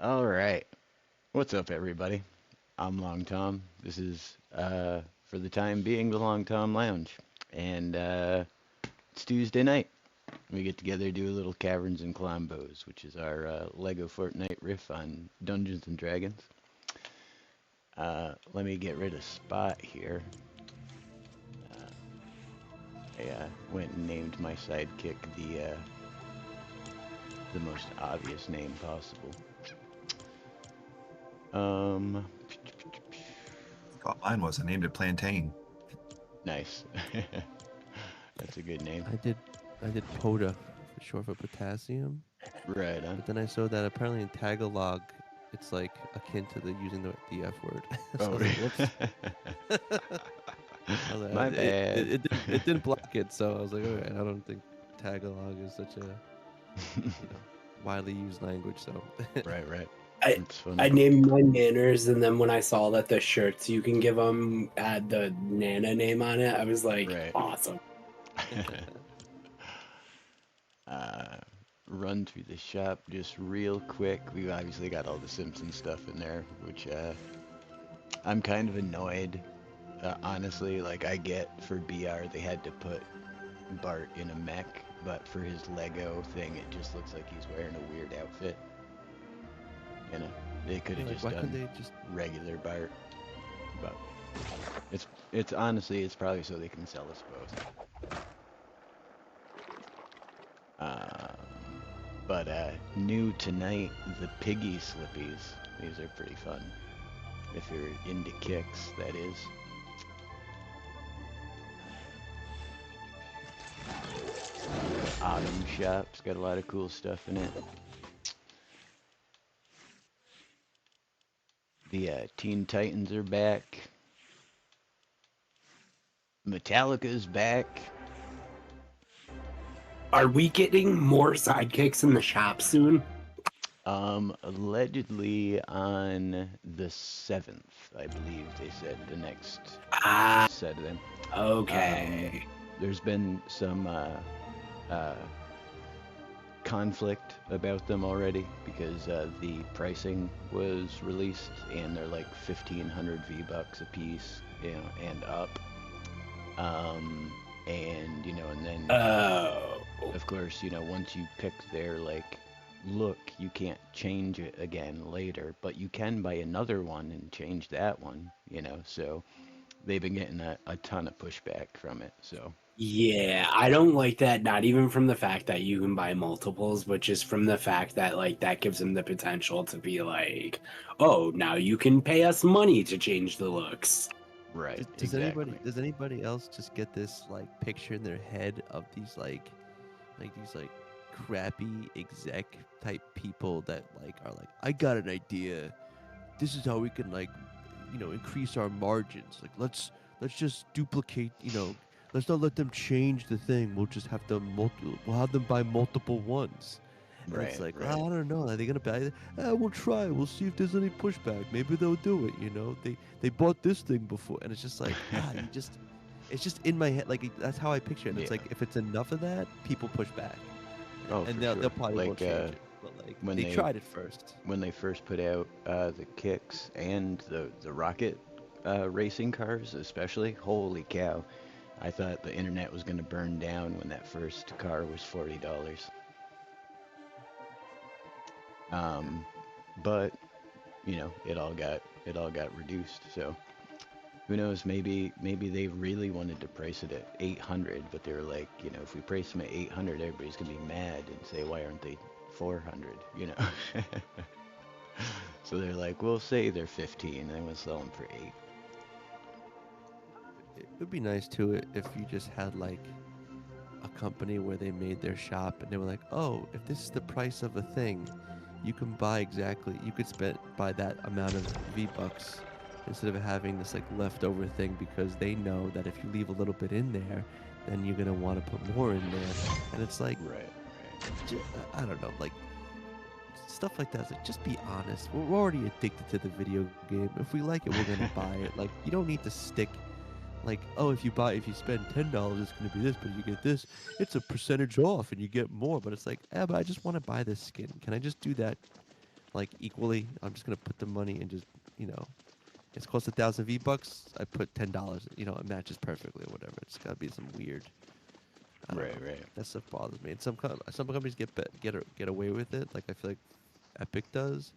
All right. What's up, everybody? I'm Long Tom. This is, for the time being, the Long Tom Lounge. And it's Tuesday night. We get together, do a little Caverns and Klombos, which is our LEGO Fortnite riff on Dungeons and Dragons. Let me get rid of Spot here. I went and named my sidekick the most obvious name possible. Um, Thought mine was. I named it Plantain. nice. That's a good name. I did POTA, for short for potassium. Right, huh? But then I saw that apparently in Tagalog, it's like akin to using the F word. So I Oh, was like, whoops. I was like, my bad. it didn't block it, so I was like, okay, I don't think Tagalog is such a widely used language. So Right. I It's funny. I named mine Nanners, and then when I saw that the shirts you can give them had the Nana name on it, I was like, Right. awesome. uh, Run through the shop just real quick. We obviously got all the Simpsons stuff in there, which I'm kind of annoyed. Honestly, like I get for BR they had to put Bart in a mech, but for his Lego thing, it just looks like he's wearing a weird outfit. You know, they could have like, just why couldn't done they just? regular Bart, but it's honestly it's probably so they can sell us both. But new tonight, the Piggy Slippies. These are pretty fun. If you're into kicks, that is. Autumn Shop's got a lot of cool stuff in it. The Teen Titans are back. Metallica's back. Are we getting more sidekicks in the shop soon? Allegedly on the 7th, I believe they said the next Ah, set of them. okay. There's been some conflict about them already because the pricing was released and they're like 1,500 V-bucks a piece, you know, and up. And you know, and then Oh. of course, you know, once you pick their like look, you can't change it again later, but you can buy another one and change that one, you know. So they've been getting a ton of pushback from it. So Yeah, I don't like that, not even from the fact that you can buy multiples, but just from the fact that like that gives them the potential to be like, oh, now you can pay us money to change the looks. right, Does exactly. anybody else just get this like picture in their head of these these crappy exec type people that like are like, I got an idea. This is how we can increase our margins. Like let's just duplicate. Let's not let them change the thing. We'll just have them we'll have them buy multiple ones. And it's like, Right. I don't know. Are they gonna buy it? We'll try. We'll see if there's any pushback. Maybe they'll do it. They bought this thing before, and it's just like, it's just in my head. Like that's how I picture it. And it's Yeah. like if it's enough of that, people push back, Oh, and for they'll sure. probably won't Like change it. But like when they they tried it first. when they first put out the kicks and the rocket racing cars, especially, holy cow! I thought the internet was gonna burn down when that first car was $40. Um, but you know, it all got reduced. So who knows? Maybe they really wanted to price it at 800, but they were like, you know, if we price them at 800, everybody's gonna be mad and say, why aren't they 400? You know. So they're like, we'll say they're 15, and we'll sell them for 8. It would be nice too if you just had like a company where they made their shop and they were like, oh, if this is the price of a thing, you can you could buy that amount of V-bucks instead of having this like leftover thing, because they know that if you leave a little bit in there, then you're gonna want to put more in there. And it's like, Right. I don't know, like stuff like that. It's like, just be honest. We're already addicted to the video game. If we like it, we're gonna buy it. Like, you don't need to stick like, oh, if you spend $10, it's gonna be this, but you get this, it's a percentage off, and you get more. But it's like, but I just want to buy this skin. Can I just do that like equally. I'm just gonna put the money and just it's close to 1,000 V-bucks. I put $10. It matches perfectly or whatever. It's gotta be some weird. I don't Right, know. right. That stuff bothers me. And some companies get away with it. Like I feel like Epic does,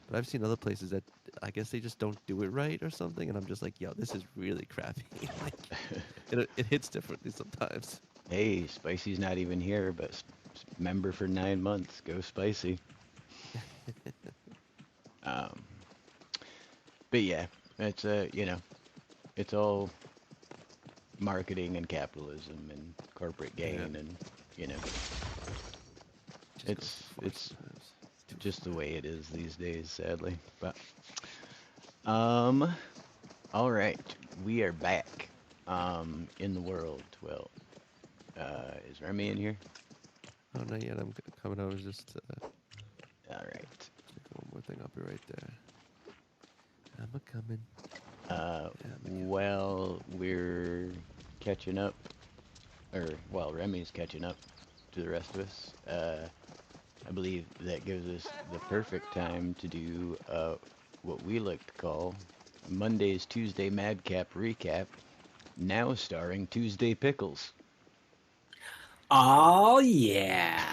but I've seen other places that I guess they just don't do it right or something. And I'm just like, yo, this is really crappy. Like it hits differently sometimes. Hey, Spicy's not even here, but member for 9 months. Go Spicy. Um, but yeah, it's it's all marketing and capitalism and corporate gain, and Just goes it's too far sometimes. Too just the far. way it is these days, sadly. But all right, we are back in the world. Well, is Remy in here? Oh, not yet. I'm coming over. Just All right. check one more thing. I'll be right there. I'm a coming. Well, we're catching up, or well, Remy's catching up to the rest of us. I believe that gives us the perfect time to do what we like to call Monday's Tuesday Madcap Recap, now starring Tuesday Pickles. Oh yeah.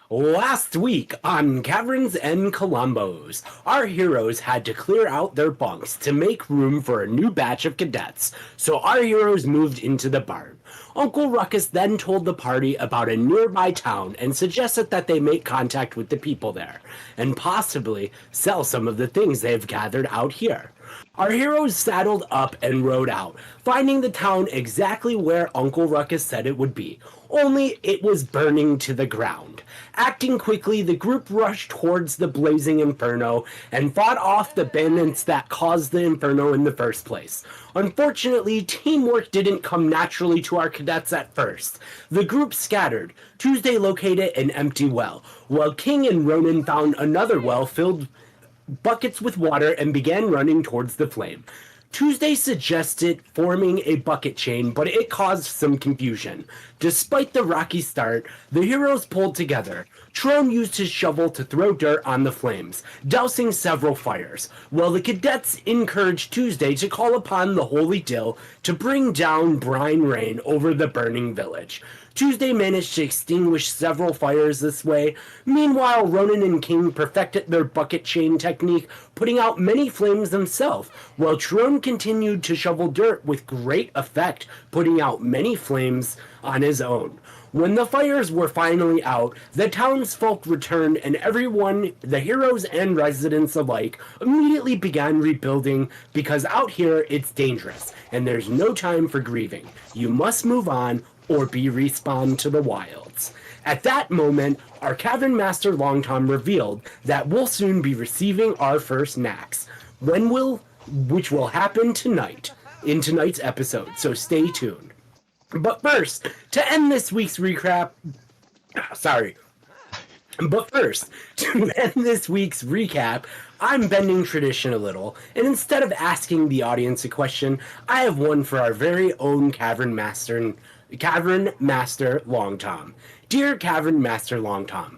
Last week on Kaverns Klombos, our heroes had to clear out their bunks to make room for a new batch of cadets, so our heroes moved into the barn. Uncle Ruckus then told the party about a nearby town and suggested that they make contact with the people there, and possibly sell some of the things they've gathered out here. Our heroes saddled up and rode out, finding the town exactly where Uncle Ruckus said it would be, only it was burning to the ground. Acting quickly, the group rushed towards the blazing inferno and fought off the bandits that caused the inferno in the first place. Unfortunately, teamwork didn't come naturally to our cadets at first. The group scattered. Tuesday located an empty well, while King and Ronan found another well filled buckets with water and began running towards the flame. Tuesday suggested forming a bucket chain, but it caused some confusion. Despite the rocky start, the heroes pulled together. Trone used his shovel to throw dirt on the flames, dousing several fires, while the cadets encouraged Tuesday to call upon the Holy Dill to bring down brine rain over the burning village. Tuesday managed to extinguish several fires this way. Meanwhile, Ronan and King perfected their bucket chain technique, putting out many flames themselves, while Trone continued to shovel dirt with great effect, putting out many flames on his own. When the fires were finally out, the townsfolk returned and everyone, the heroes and residents alike, immediately began rebuilding because out here it's dangerous and there's no time for grieving. You must move on or be respawned to the wilds. At that moment, our Cavern Master Longtom revealed that we'll soon be receiving our first Knacks, which will happen tonight, in tonight's episode, so stay tuned. But first, to end this week's recap, I'm bending tradition a little, and instead of asking the audience a question, I have one for our very own Cavern Master Longtom. Dear Cavern Master Longtom,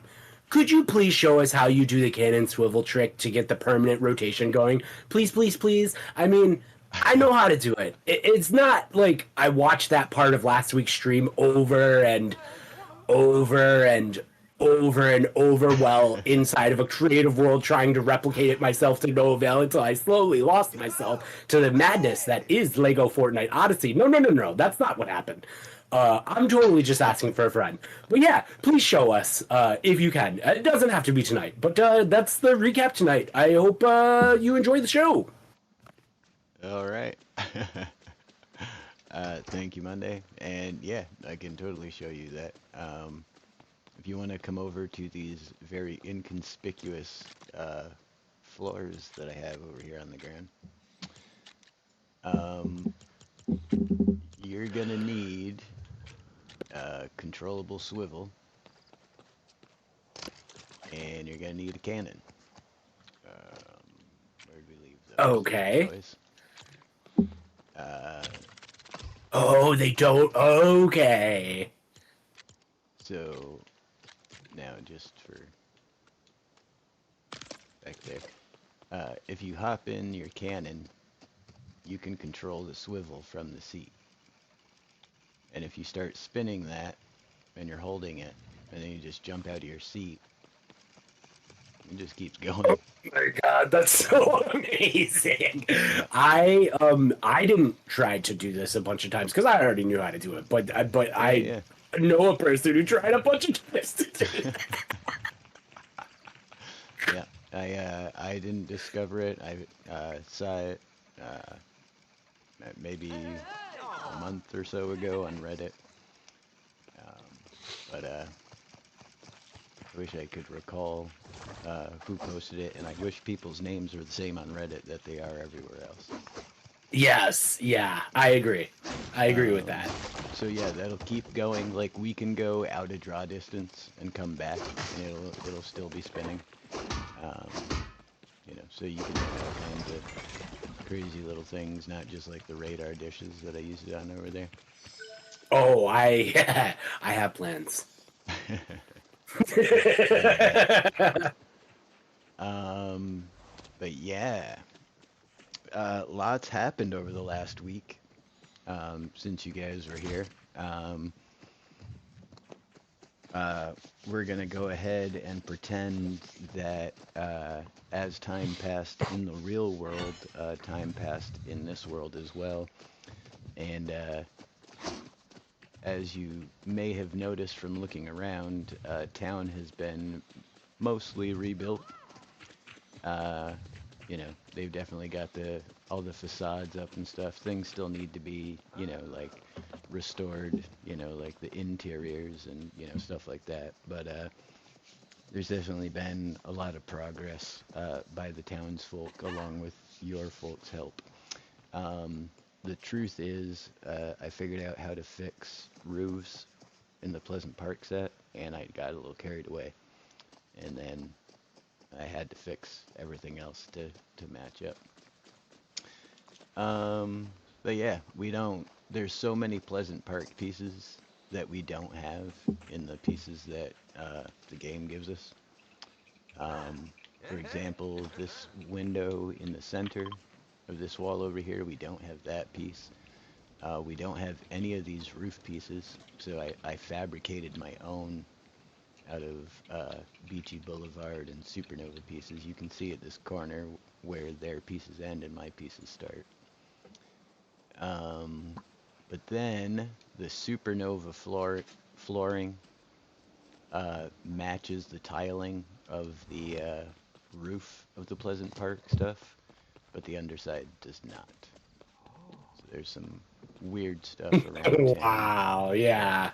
could you please show us how you do the cannon swivel trick to get the permanent rotation going? Please, please, please. I mean, I know how to do it. It's not like I watched that part of last week's stream over and over and over and over while inside of a creative world trying to replicate it myself to no avail until I slowly lost myself to the madness that is LEGO Fortnite Odyssey. No. That's not what happened. I'm totally just asking for a friend. But yeah, please show us if you can. It doesn't have to be tonight, but that's the recap tonight. I hope you enjoy the show. All right. Thank you, Monday. And yeah, I can totally show you that. If you want to come over to these very inconspicuous floors that I have over here on the ground, you're going to need a controllable swivel, and you're going to need a cannon. Where did we leave those? Okay. Boys? Oh, they don't. Okay. So now just for back there. If you hop in your cannon, you can control the swivel from the seat. And if you start spinning that, and you're holding it, and then you just jump out of your seat, it just keeps going. Oh my god, that's so amazing! I didn't try to do this a bunch of times because I already knew how to do it, but I know a person who tried a bunch of times to do it. Yeah, I didn't discover it. I saw it maybe a month or so ago on Reddit. But I wish I could recall who posted it, and I wish people's names were the same on Reddit that they are everywhere else. Yes, yeah, I agree. I agree with that. So yeah, that'll keep going. Like, we can go out a draw distance and come back, and it'll still be spinning. You know, so you can do all kinds of crazy little things, not just like the radar dishes that I used it on over there. Oh, I have plans. But yeah, lots happened over the last week since you guys were here. We're gonna go ahead and pretend that as time passed in the real world, time passed in this world as well. And as you may have noticed from looking around, town has been mostly rebuilt. You know, they've definitely got all the facades up and stuff. Things still need to be, you know, like restored, you know, like the interiors and, you know, stuff like that. But there's definitely been a lot of progress by the townsfolk along with your folks' help. The truth is, I figured out how to fix roofs in the Pleasant Park set, and I got a little carried away. And then I had to fix everything else to match up. But yeah, there's so many Pleasant Park pieces that we don't have in the pieces that the game gives us. For example, this window in the center of this wall over here, we don't have that piece. We don't have any of these roof pieces, so I fabricated my own out of Beachy Boulevard and Supernova pieces. You can see at this corner where their pieces end and my pieces start. But then the Supernova flooring matches the tiling of the roof of the Pleasant Park stuff, but the underside does not. So there's some weird stuff around town. Wow, yeah.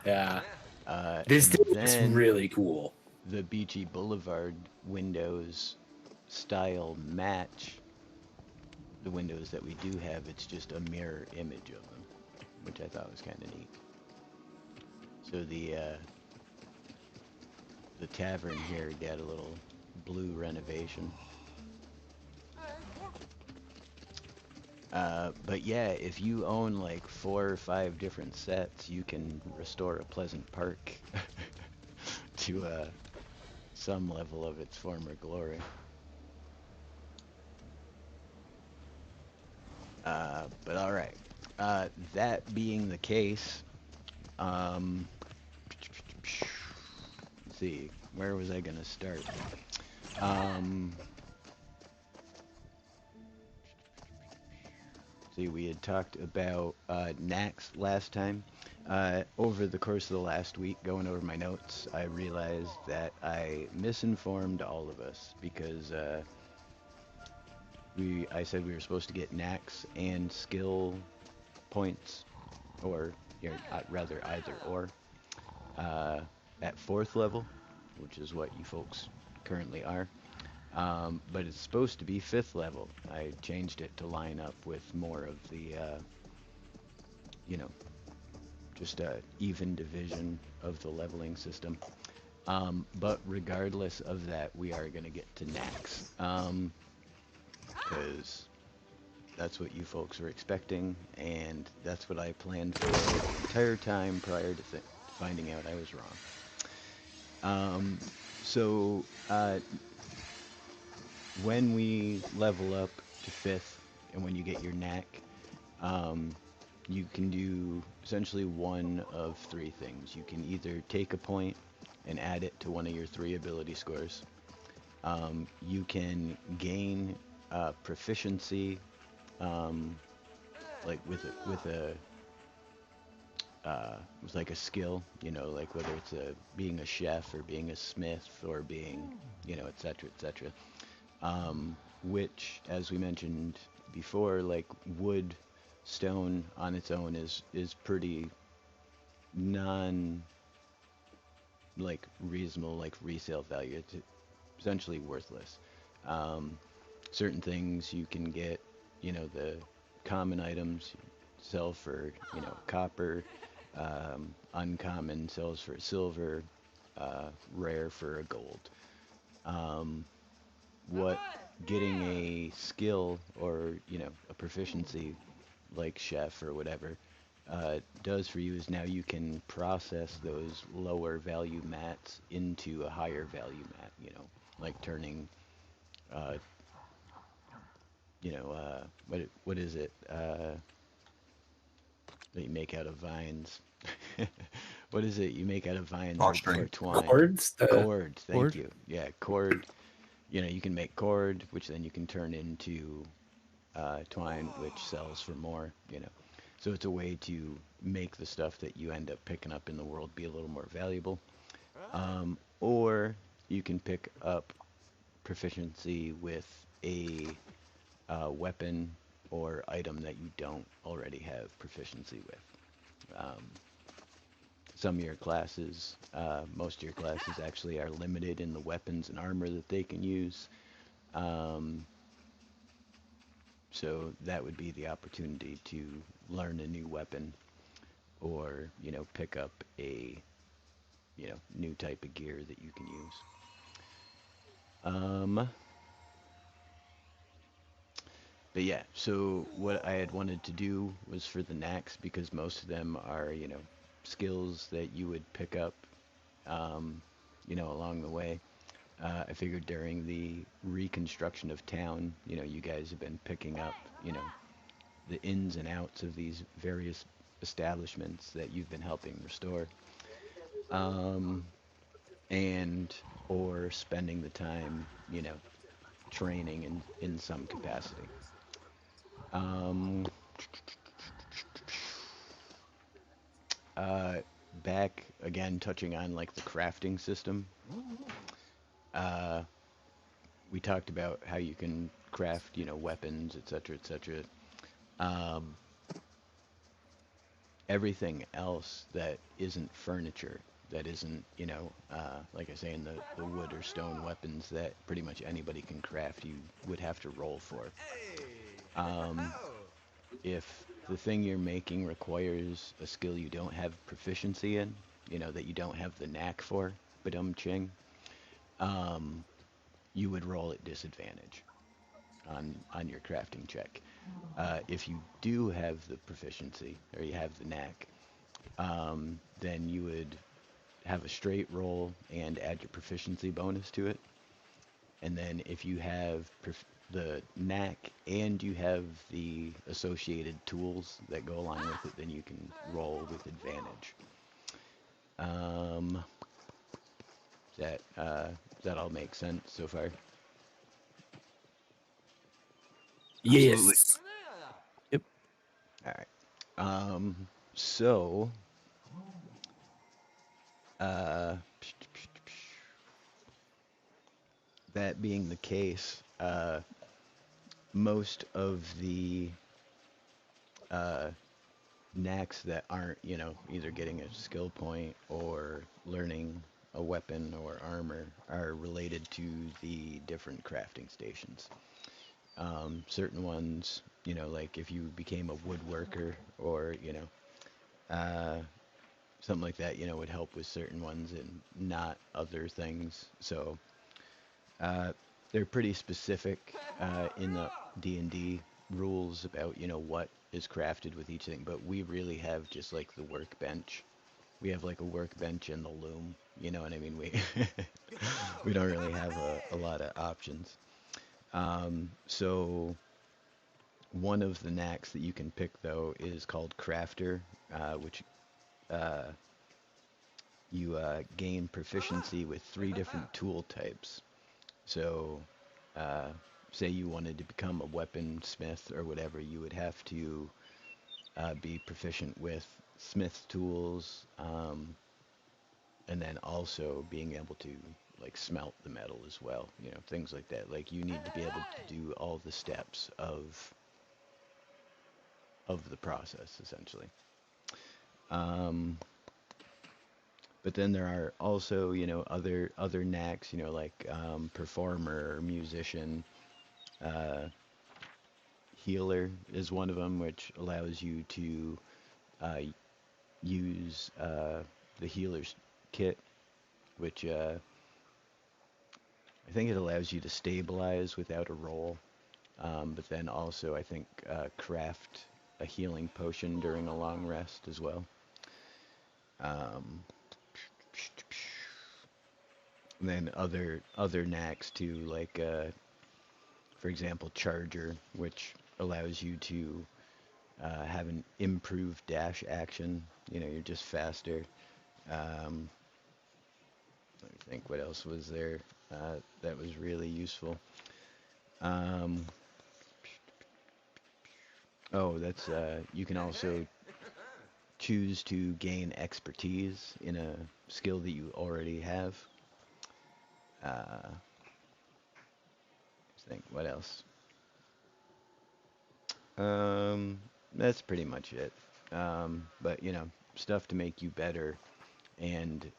This is really cool. The Beachy Boulevard windows style match the windows that we do have. It's just a mirror image of them, which I thought was kind of neat. So the tavern here got a little blue renovation. But yeah, if you own like 4 or 5 different sets, you can restore a Pleasant Park to some level of its former glory. But all right. That being the case, let's see, where was I gonna start? See, we had talked about Knacks last time. Over the course of the last week, going over my notes, I realized that I misinformed all of us because I said we were supposed to get Knacks and skill points, or rather either or, at 4th level, which is what you folks currently are. But it's supposed to be 5th level. I changed it to line up with more of the, you know, just a even division of the leveling system. But regardless of that, we are going to get to Knacks. Because that's what you folks were expecting, and that's what I planned for the entire time prior to finding out I was wrong. So, when we level up to 5th and when you get your knack, um, you can do essentially one of three things. You can either take a point and add it to one of your 3 ability scores. You can gain proficiency, um, like with like a skill, like whether it's being a chef or being a smith or being, et cetera, et cetera. Which, as we mentioned before, like wood, stone on its own is pretty non like reasonable like resale value. It's essentially worthless. Um, Certain things you can get, the common items sell for, copper, uncommon sells for silver, rare for a gold. Um, what getting a skill or, a proficiency like chef or whatever does for you is now you can process those lower value mats into a higher value mat, like turning uh, what is it that you make out of vines? What is it you make out of vines or Drawstring. twine? Cords. Cord. Thank Cord? you. Yeah, cord. You can make cord, which then you can turn into twine, which sells for more. So it's a way to make the stuff that you end up picking up in the world be a little more valuable. Or you can pick up proficiency with a weapon or item that you don't already have proficiency with. Some of your classes, most of your classes actually are limited in the weapons and armor that they can use. Um, so that would be the opportunity to learn a new weapon or, pick up a, new type of gear that you can use. Um, But yeah, so what I had wanted to do was for the knacks, because most of them are, skills that you would pick up, um, along the way. I figured during the reconstruction of town, you guys have been picking up, the ins and outs of these various establishments that you've been helping restore, um, and or spending the time, training in some capacity. Um, Uh, Back again, touching on like the crafting system. Uh, we talked about how you can craft, weapons, etc., etc. Um, Everything else that isn't furniture, that isn't, like I say, in the wood or stone weapons that pretty much anybody can craft, you would have to roll for. Um, if the thing you're making requires a skill you don't have proficiency in, that you don't have the knack for, badum-ching, um, you would roll at disadvantage on your crafting check. If you do have the proficiency or you have the knack, then you would have a straight roll and add your proficiency bonus to it. And then if you have the knack and you have the associated tools that go along with it, then you can roll with advantage. Um, does that all make sense so far? Absolutely. Yes. Yep. All right. So, uh, that being the case, most of the uh, knacks that aren't, either getting a skill point or learning a weapon or armor are related to the different crafting stations. Certain ones, like if you became a woodworker or, uh, something like that, would help with certain ones and not other things. So uh, they're pretty specific in the D&D rules about, what is crafted with each thing. But we really have just like the workbench. We have like a workbench and the loom. You know what I mean? We we don't really have a lot of options. So one of the knacks that you can pick though is called Crafter, which uh, you gain proficiency with 3 different tool types. So, uh, say you wanted to become a weaponsmith or whatever, you would have to be proficient with smith tools, and then also being able to like smelt the metal as well. You know, things like that. Like you need to be able to do all the steps of the process essentially. Um, but then there are also, you know, other knacks, you know, like performer or musician. Uh, Healer is one of them, which allows you to uh, use the healer's kit, which I think it allows you to stabilize without a roll, but then also I think craft a healing potion during a long rest as well. Um, and then other knacks too, like for example, Charger, which allows you to have an improved dash action. You know, you're just faster. Um, Let me think, what else was there that was really useful? Um, oh, that's you can also choose to gain expertise in a skill that you already have. Let's think, what else? That's pretty much it. But you know, stuff to make you better and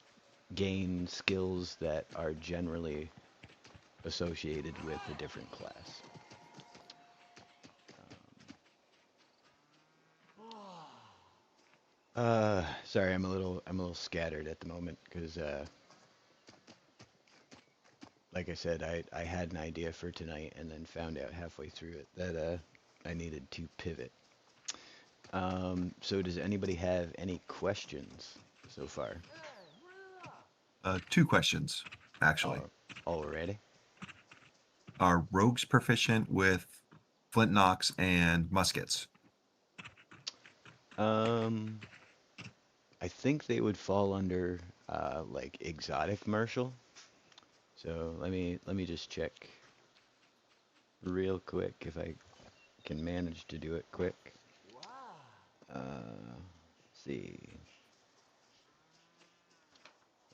gain skills that are generally associated with a different class. Sorry, I'm a little scattered at the moment because, like I said, I had an idea for tonight and then found out halfway through it that I needed to pivot. So does anybody have any questions so far? 2 questions, actually. Already? Are rogues proficient with flint knocks and muskets? I think they would fall under like exotic martial. So let me just check real quick if I can manage to do it quick. See.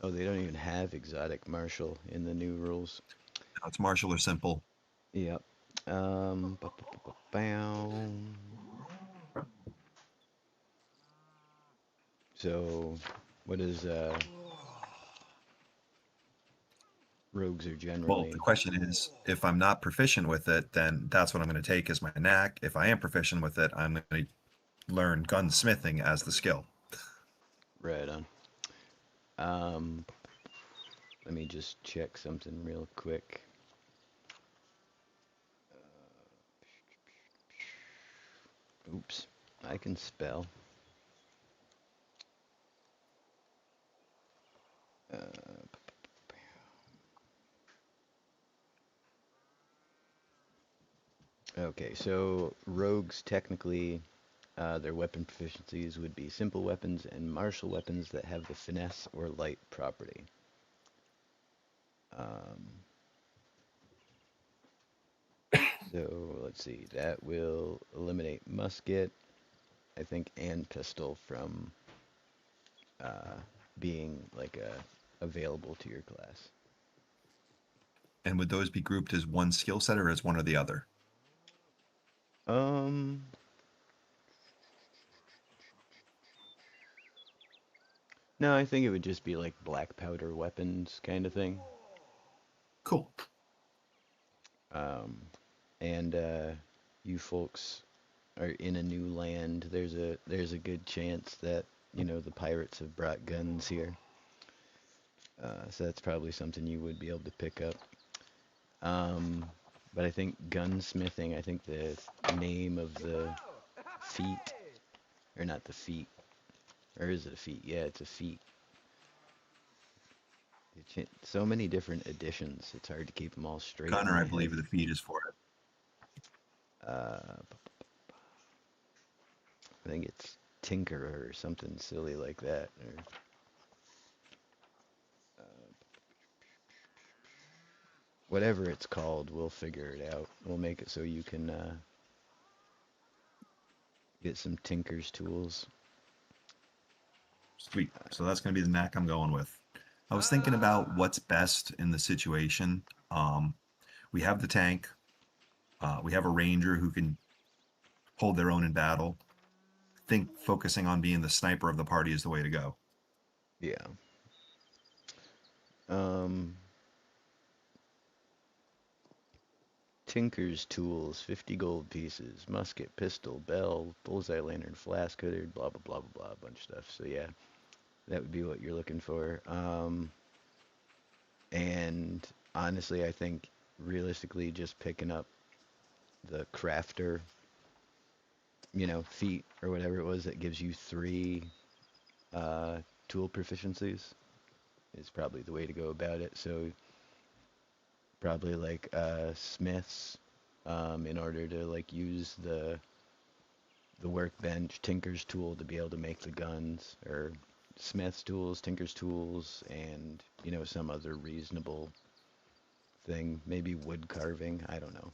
Oh, they don't even have exotic martial in the new rules. No, it's martial or simple. Yep. Bow. So, what is rogues are Well, generally? the question is, if I'm not proficient with it, then that's what I'm going to take as my knack. If I am proficient with it, I'm going to learn gunsmithing as the skill. Right on. Um, Let me just check something real quick. Oops, I can spell. Uh, okay, so rogues technically, their weapon proficiencies would be simple weapons and martial weapons that have the finesse or light property. Um, so let's see, that will eliminate musket, I think, and pistol from being like available to your class. And would those be grouped as one skill set or as one or the other? Um, no, I think it would just be like black powder weapons kind of thing. Cool. Um, and you folks are in a new land. There's a good chance that the pirates have brought guns here. So that's probably something you would be able to pick up. But I think gunsmithing. I think the name of the feat, or not the feat, or is it a feat? Yeah, it's a feat. So many different editions. It's hard to keep them all straight. Gunner, in my I believe head. the feed is for it. I think it's Tinkerer or something silly like that. Or, whatever it's called, we'll figure it out. We'll make it so you can get some Tinker's tools. Sweet. So that's going to be the knack I'm going with. I was thinking about what's best in the situation. We have the tank. We have a ranger who can hold their own in battle. I think focusing on being the sniper of the party is the way to go. Yeah. Um, Tinker's tools, 50 gold pieces, musket, pistol, bell, bullseye lantern, flask, hooded, blah, blah, blah, blah, blah, a bunch of stuff. So yeah, that would be what you're looking for. And honestly, I think realistically just picking up the crafter, feat or whatever it was that gives you 3 tool proficiencies is probably the way to go about it. So probably like smiths in order to like use the workbench, tinker's tool to be able to make the guns, or smith's tools, tinker's tools, and some other reasonable thing, maybe wood carving, I don't know.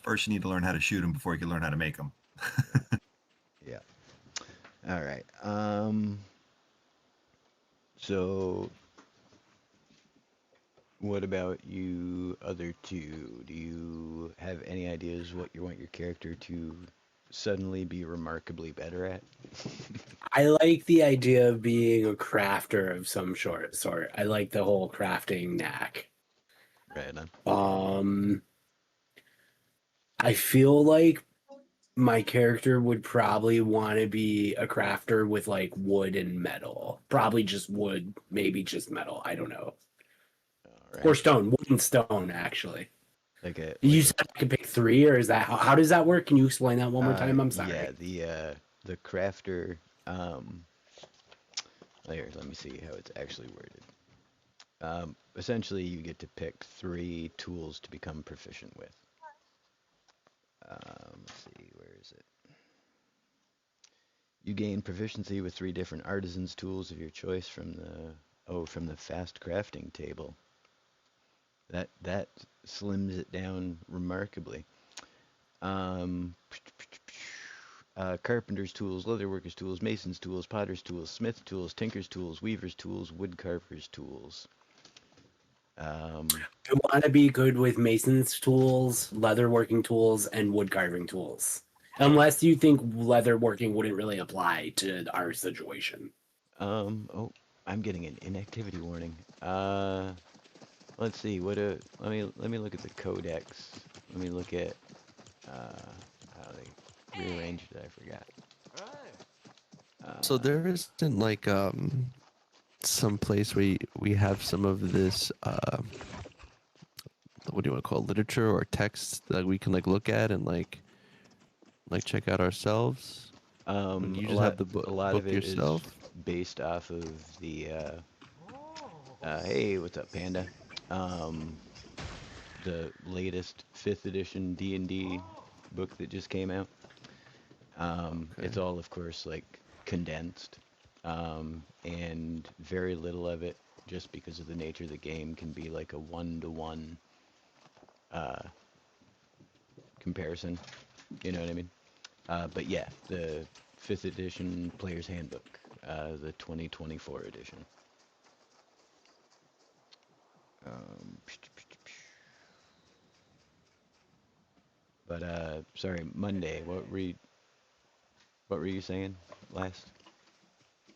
First, you need to learn how to shoot them before you can learn how to make them. Yeah. All right. So what about you other two? Do you have any ideas what you want your character to suddenly be remarkably better at? I like the idea of being a crafter of some sort. I like the whole crafting knack. Right on. I feel like my character would probably want to be a crafter with like wood and metal. Probably just wood, maybe just metal. I don't know. All Or right. stone, wood and stone, actually. Like a You like said I could pick 3, or is that how does that work? Can you explain that one more a time? I'm yeah, sorry. the crafter here, let me see how it's actually worded. Essentially you get to pick 3 tools to become proficient with. Let's see, where is it? You gain proficiency with 3 different artisans tools of your choice from the fast crafting table. That slims it down remarkably. Carpenter's tools, leatherworker's tools, mason's tools, potter's tools, smith's tools, tinker's tools, weaver's tools, woodcarver's tools. I want to be good with mason's tools, leatherworking tools, and wood carving tools. Unless you think leatherworking wouldn't really apply to our situation. Oh, I'm getting an inactivity warning. Let's see. Let me look at the codex. Let me look at how they rearranged it. I forgot. So there isn't like some place where we have some of this what do you want to call it, literature or text that we can like look at and like check out ourselves. And you just have the A lot of book it is yourself. based off of the hey, what's up, Panda? Um, the latest 5th edition D&D book that just came out. Okay. It's all, of course, like condensed, and very little of it, just because of the nature of the game, can be like a one-to-one comparison. You know what I mean? But yeah, the 5th edition Player's Handbook, the 2024 edition. Um, but sorry, Monday. What were you saying last?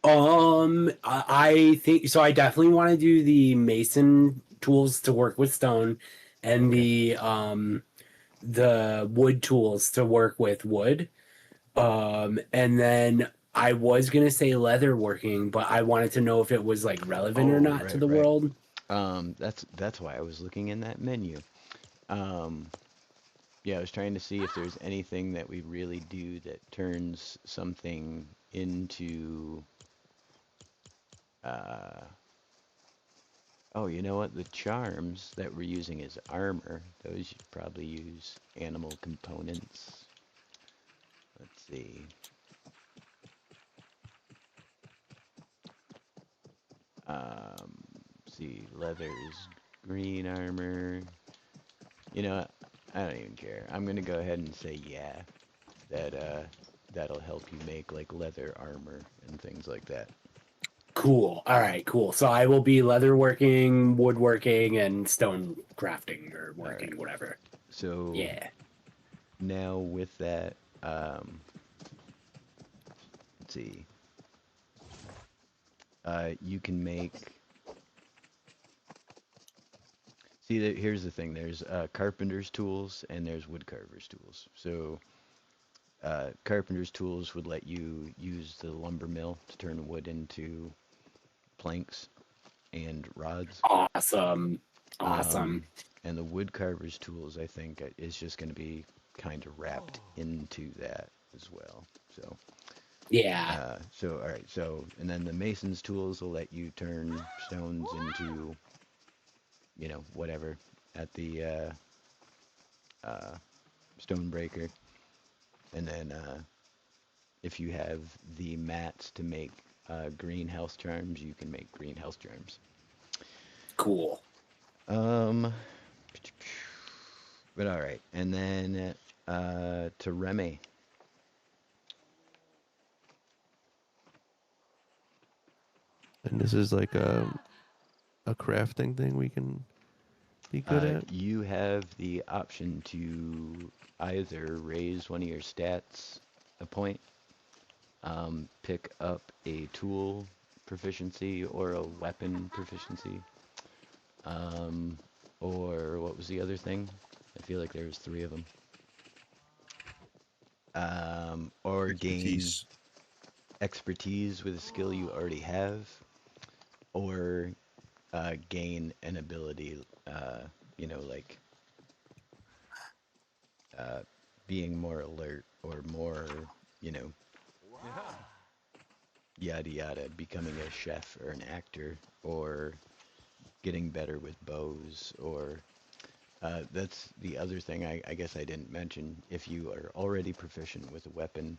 I think so. I definitely want to do the mason tools to work with stone, and Okay. the wood tools to work with wood. And then I was gonna say leather working, but I wanted to know if it was like relevant or Oh, not to right, the right. world. That's why I was looking in that menu. Um, yeah, I was trying to see if there's anything that we really do that turns something into Oh, you know what? The charms that we're using as armor, those you'd probably use animal components. Let's see. Um, see, leather's green armor. You know what? I don't even care. I'm gonna go ahead and say yeah. That that'll help you make like leather armor and things like that. Cool. All right, cool. So I will be leatherworking, woodworking, and stone crafting or All right. working, whatever. So Yeah. now with that, let's see. You can make. See, here's the thing. There's carpenter's tools and there's woodcarver's tools. So carpenter's tools would let you use the lumber mill to turn wood into planks and rods. Awesome. Awesome. Um, and the woodcarver's tools, I think, is just going to be kind of wrapped into that as well. So, Yeah. all right. So, and then the mason's tools will let you turn stones into, whatever at the stone breaker. And then if you have the mats to make green health charms, you can make green health charms. Cool. Um, but all right, and then to Remy. And this is like a crafting thing we can be good at. You have the option to either raise one of your stats a point, pick up a tool proficiency or a weapon proficiency, or what was the other thing? I feel like there was three of them. Or gain Expertise. expertise with a skill you already have, or gain an ability, like uh, being more alert or more, you know, yada yada, becoming a chef or an actor or getting better with bows or that's the other thing I guess I didn't mention. If you are already proficient with a weapon,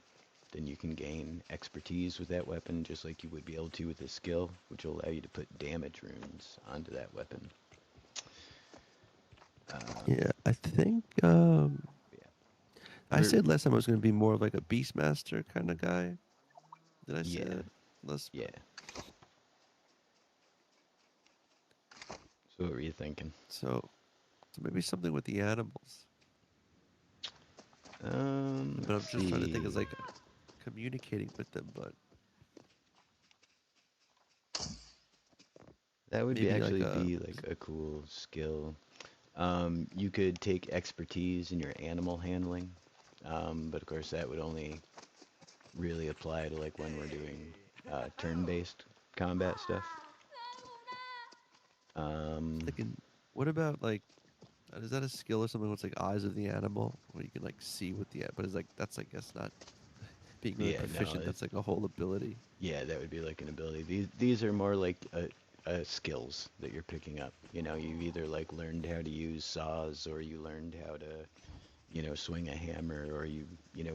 then you can gain expertise with that weapon just like you would be able to with a skill, which will allow you to put damage runes onto that weapon. Yeah, I think Yeah. I We're, said last time I was going to be more of like a beastmaster kind of guy. Did I say yeah, that? Less. yeah. So what were you thinking? So maybe something with the animals. But I'm Let's just trying to think see. is like communicating with them, but That would be maybe like actually a be like a cool skill. You could take expertise in your animal handling, but of course that would only really apply to like when we're doing turn-based combat stuff. Um, thinking. What about like is that a skill or something with like eyes of the animal where you can like see with the but it's like that's I guess not being really yeah, no, proficient. That's like a whole ability. yeah, that would be like an ability. These are more like skills that you're picking up. You know, you've either like learned how to use saws, or you learned how to, swing a hammer, or you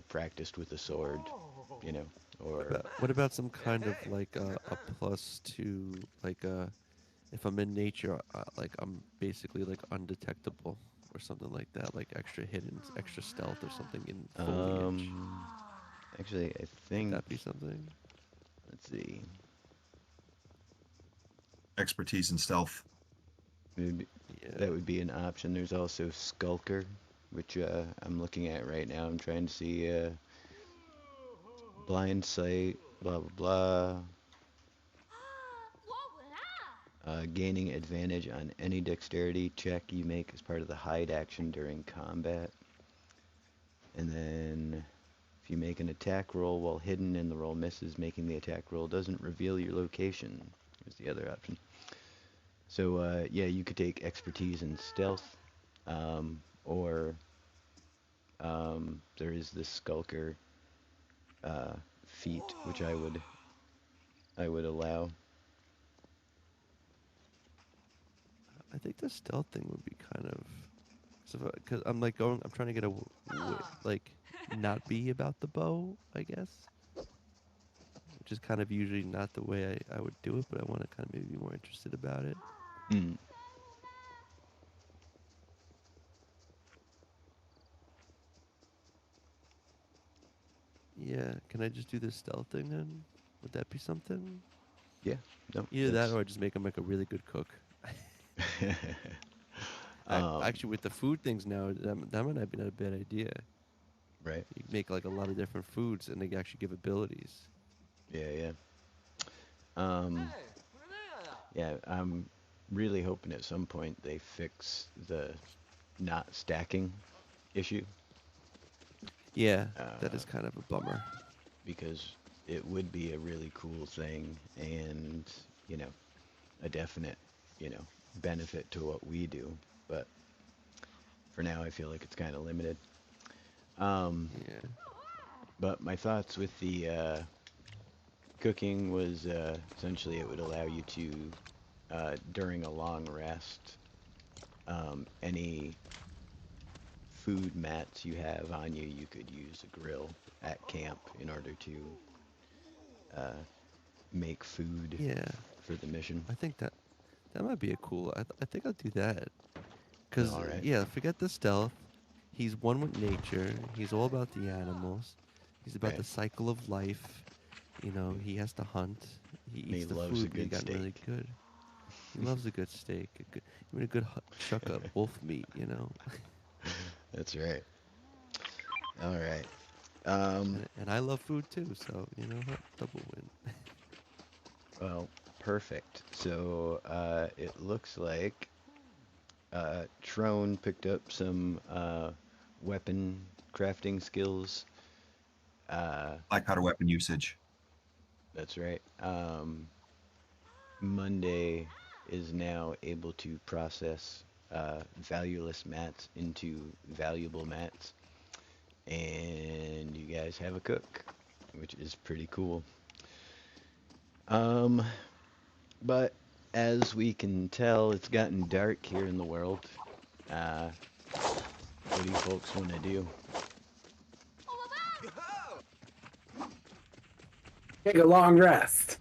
practiced with a sword, you know, or What about some kind of like a plus to like if I'm in nature, like I'm basically like undetectable or something like that, like extra hidden, extra stealth or something in foliage. um, actually, I Would think, that be something? let's see, Expertise and stealth. maybe that Yeah. would be an option. There's also Skulker, which I'm looking at right now. I'm trying to see blind sight, blah blah blah. Gaining advantage on any dexterity check you make as part of the hide action during combat. And then if you make an attack roll while hidden and the roll misses, making the attack roll doesn't reveal your location is the other option. So yeah, you could take expertise in stealth, or there is this skulker feat, which I would allow. I think the stealth thing would be kind of, because I'm like I'm trying to get like not be about the bow, I guess, which is kind of usually not the way I would do it, but I want to kind of maybe be more interested about it. Mm. Yeah, can I just do this stealth thing then? Would that be something? Yeah. No. Either that, or I just make him like a really good cook. Um, Actually, with the food things now, that might not be not a bad idea. right. You can make like a lot of different foods, and they actually give abilities. Yeah, yeah. Um, yeah, I'm really hoping at some point they fix the not stacking issue. Yeah, that Uh, is kind of a bummer. because it would be a really cool thing and, you know, a definite, benefit to what we do. But for now, I feel like it's kind of limited. Um, Yeah. but my thoughts with the cooking was essentially it would allow you to, during a long rest, any food mats you have on you, you could use a grill at camp in order to uh, make food Yeah, for the mission. I think that might be a cool. I think I'll do that. Cause All right. yeah, forget the stealth. He's one with nature. He's all about the animals. He's about Right. the cycle of life. You know, he has to hunt. He And he eats the loves a food, but he good got really steak. good. He loves a good steak. Even a good chuck of wolf meat. You know, That's right. All right. Um, and I love food too. So you know what, double win. well, perfect. So it looks like Trone picked up some weapon crafting skills. Black powder weapon usage. That's right. Monday is now able to process valueless mats into valuable mats. And you guys have a cook, which is pretty cool. Um, but as we can tell, it's gotten dark here in the world. Uh, what do you folks want to do? Take a long rest.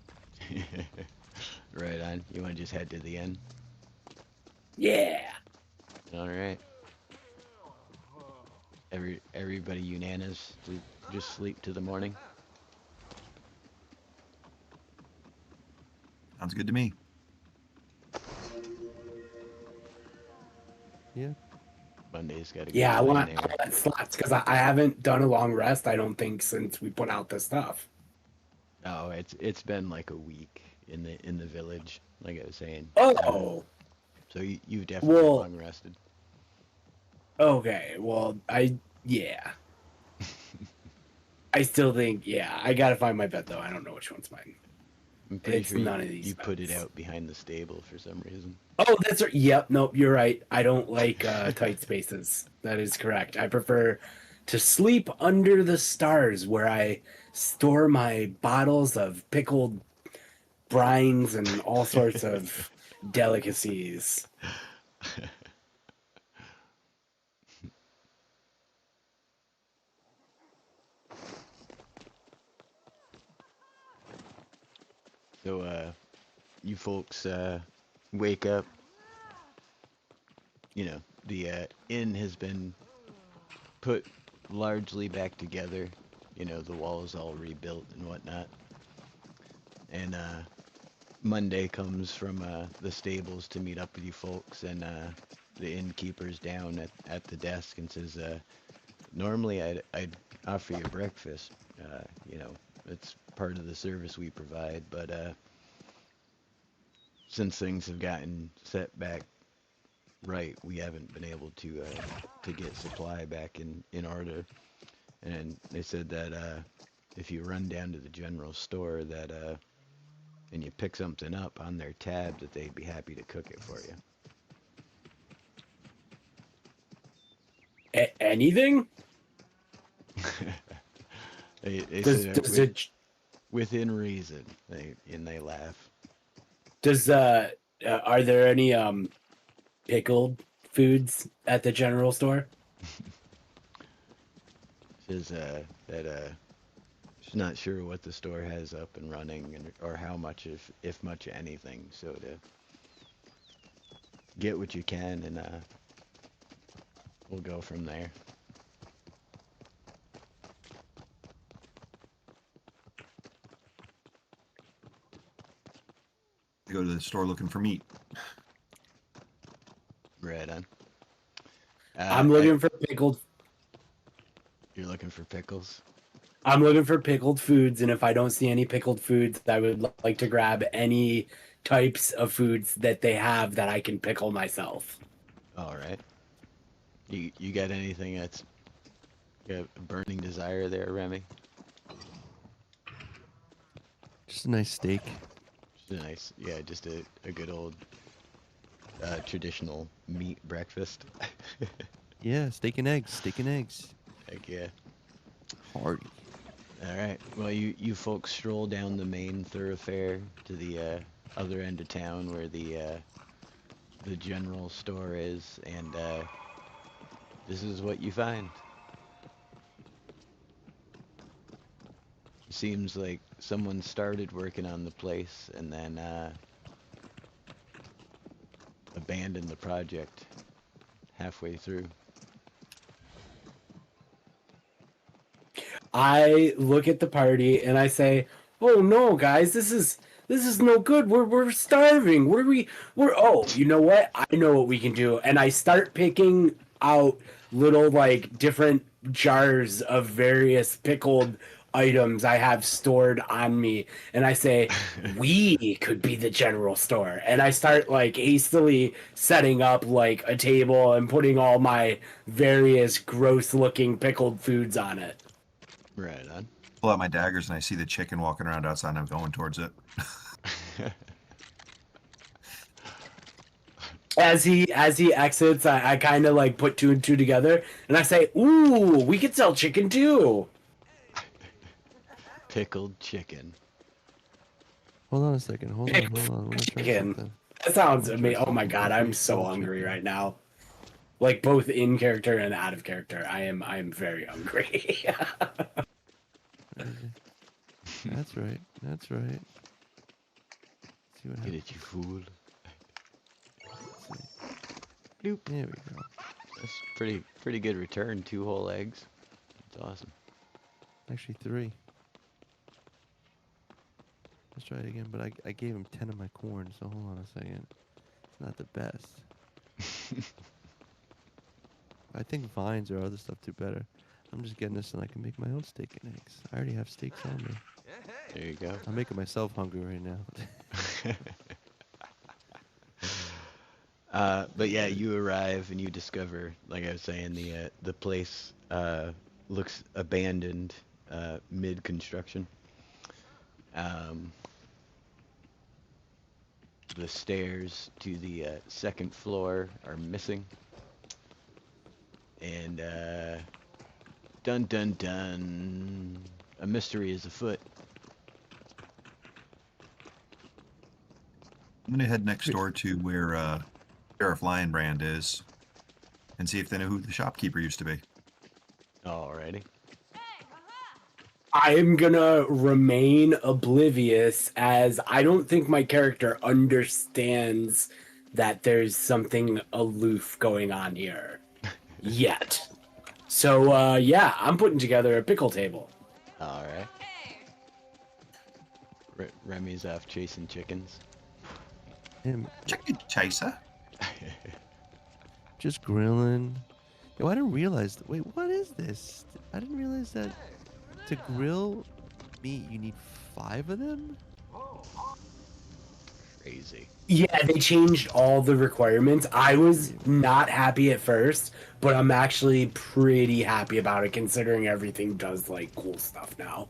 Right on. You want to just head to the end? Yeah. All right. Everybody unanimous to just sleep to the morning? Sounds good to me. Yeah. Monday's got a good Yeah, I line want there. slots because I haven't done a long rest, I don't think, since we put out the stuff. Oh, it's been like a week in the village, like I was saying. Oh, So you've definitely well, long rested. okay. Well, yeah. I still think, yeah, I gotta find my bed though. I don't know which one's mine. I'm pretty It's sure none of these you put it beds. out behind the stable for some reason. Oh, that's right. Yep. Nope. You're right. I don't like tight spaces. That is correct. I prefer to sleep under the stars where I store my bottles of pickled brines and all sorts of delicacies. So you folks wake up. You know, the inn has been put largely back together. You know, the walls all rebuilt and whatnot. And Monday comes from the stables to meet up with you folks, and the innkeeper's down at the desk and says, normally I'd offer you breakfast. You know, it's part of the service we provide, but since things have gotten set back right, we haven't been able to get supply back in order. And they said that if you run down to the general store that and you pick something up on their tab, that they'd be happy to cook it for you. Anything? They Does said does it within reason. They laugh. does are there any pickled foods at the general store. Says that she's not sure what the store has up and running or how much, if much anything. So to get what you can, and we'll go from there. Go to the store looking for meat. Right on. I'm looking for pickled. You're looking for pickles? I'm looking for pickled foods, and if I don't see any pickled foods, I would like to grab any types of foods that they have that I can pickle myself. All right. You got anything that's got a burning desire there, Remy? Just a nice steak. Just a nice, yeah, just a good old traditional meat breakfast. Yeah, steak and eggs. Steak and eggs. Heck yeah. Hearty. All right. Well, you folks stroll down the main thoroughfare to the other end of town where the general store is, and this is what you find. Seems like someone started working on the place and then abandoned the project halfway through. I look at the party and I say, "Oh no, guys, this is no good. We're starving. We're oh, you know what? I know what we can do." And I start picking out little like different jars of various pickled items I have stored on me, and I say, "We could be the general store." And I start like hastily setting up like a table and putting all my various gross-looking pickled foods on it. Right on. Pull out my daggers and I see the chicken walking around outside and I'm going towards it. As he exits, I kind of like put two and two together, and I say, "Ooh, we could sell chicken too." Pickled chicken. Hold on a second. Hold on. I want to try Chicken. something. That sounds amazing. Oh my god, I'm so Pickled hungry chicken. right now. Like both in character and out of character, I am very hungry. That's right. That's right. See what Get happens. it, you fool. Let's see. Bloop. There we go. That's pretty good return. 2 whole eggs. That's awesome. Actually, 3. Let's try it again, but I gave him 10 of my corn, so hold on a second. It's not the best. I think vines or other stuff do better. I'm just getting this so I can make my own steak and eggs. I already have steaks on me. There you go. I'm making myself hungry right now. But yeah, you arrive and you discover, like I was saying, the place looks abandoned, mid-construction. The stairs to the second floor are missing. And dun dun dun, a mystery is afoot. I'm going to head next door to where Sheriff Lionbrand is and see if they know who the shopkeeper used to be. Alrighty. I am gonna remain oblivious as I don't think my character understands that there's something aloof going on here yet. So yeah, I'm putting together a pickle table. Alright. Remy's off chasing chickens. Him Chicken chaser. just grilling. Yo, I didn't realize. Wait, what is this? I didn't realize that to grill meat you need 5 of them. Crazy. Yeah, they changed all the requirements. I was not happy at first, but I'm actually pretty happy about it considering everything does like cool stuff now.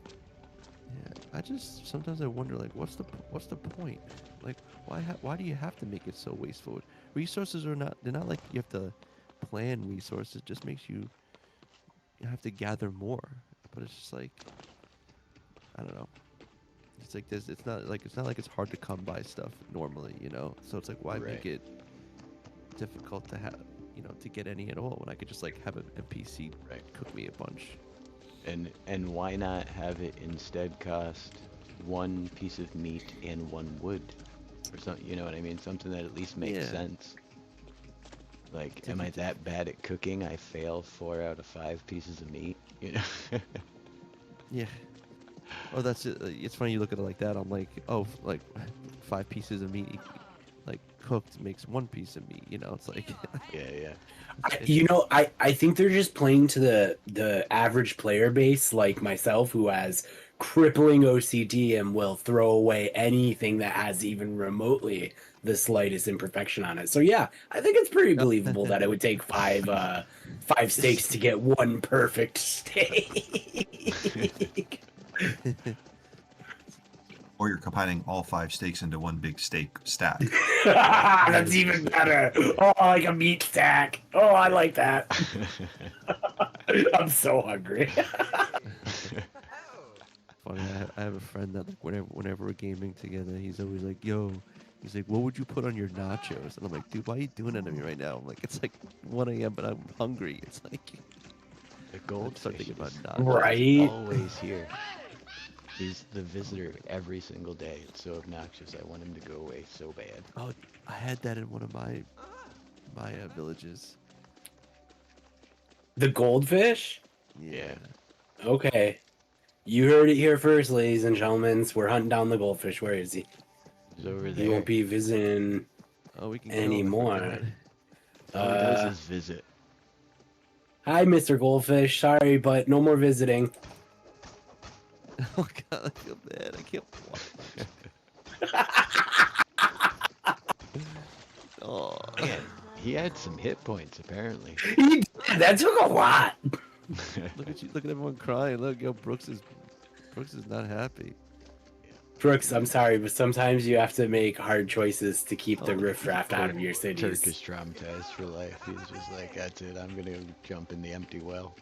Yeah, I just sometimes I wonder like what's the point? Like why do you have to make it so wasteful? Resources are not they're not like you have to plan resources. It just makes you have to gather more. But it's just like I don't know. It's like this. It's not like it's hard to come by stuff normally, you know. So it's like why make Right. it difficult to have, to get any at all when I could just like have an NPC Right. cook me a bunch. And why not have it instead cost 1 piece of meat and 1 wood, or something? You know what I mean? Something that at least makes Yeah. sense. Like, To am I get that bad at cooking? I fail 4 out of 5 pieces of meat. You know? Yeah. Oh, that's it. It's funny you look at it like that. I'm like, oh, like 5 pieces of meat, like cooked makes 1 piece of meat. It's like, Yeah. I think they're just playing to the average player base like myself, who has crippling OCD and will throw away anything that has even remotely the slightest imperfection on it. So yeah, I think it's pretty believable that it would take five steaks to get 1 perfect steak. Or you're combining all 5 steaks into 1 big steak stack. That's even better. Oh, like a meat stack. Oh, I like that. I'm so hungry. funny. I have a friend that like whenever we're gaming together, he's always like, "Yo," he's like, "What would you put on your nachos?" And I'm like, "Dude, why are you doing that to me right now?" I'm like, "It's like 1 a.m. but I'm hungry." It's like The start goldfish thinking about is nachos. Right? always here. He's the visitor every single day. It's so obnoxious. I want him to go away so bad. Oh, I had that in one of my villages. The goldfish? Yeah. Okay. You heard it here first, ladies and gentlemen. We're hunting down the goldfish. Where is he? He's over He there. won't be visiting. Oh, we can kill him, I Anymore. forgot. All he does is visit. Hi, Mr. Goldfish. Sorry, but no more visiting. Oh god, I feel bad. I can't watch. Oh, Man, he had some hit points apparently. He did. That took a lot. look at you! Look at everyone crying. Look, yo, Brooks is not happy. Brooks, I'm sorry, but sometimes you have to make hard choices to keep the Oh, riffraff out of your cities. Turk is traumatized for life. He's just like, that's it. I'm gonna jump in the empty well.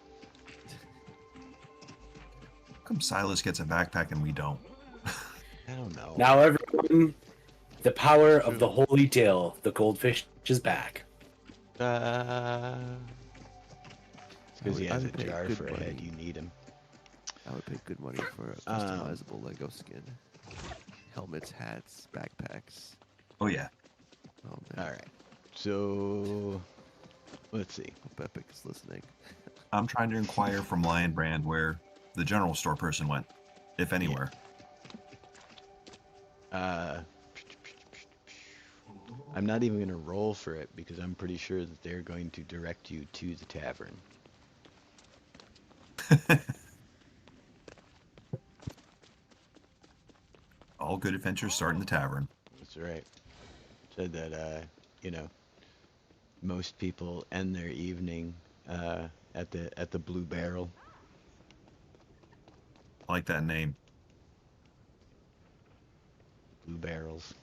How come Silas gets a backpack and we don't? I don't know. Now, everyone, the power of the holy tale. The goldfish is back. It's because he I has a would pay jar good for a head. money. You need him. I would pay good money for a customizable Lego skin. Helmets, hats, backpacks. Oh yeah. Oh man. All right. So let's see. Hope Epic is listening. I'm trying to inquire from Lion Brand where the general store person went, if anywhere. I'm not even gonna roll for it because I'm pretty sure that they're going to direct you to the tavern. All good adventures start in the tavern. That's right. Said that most people end their evening at the Blue Barrel. I like that name. Blue Barrels.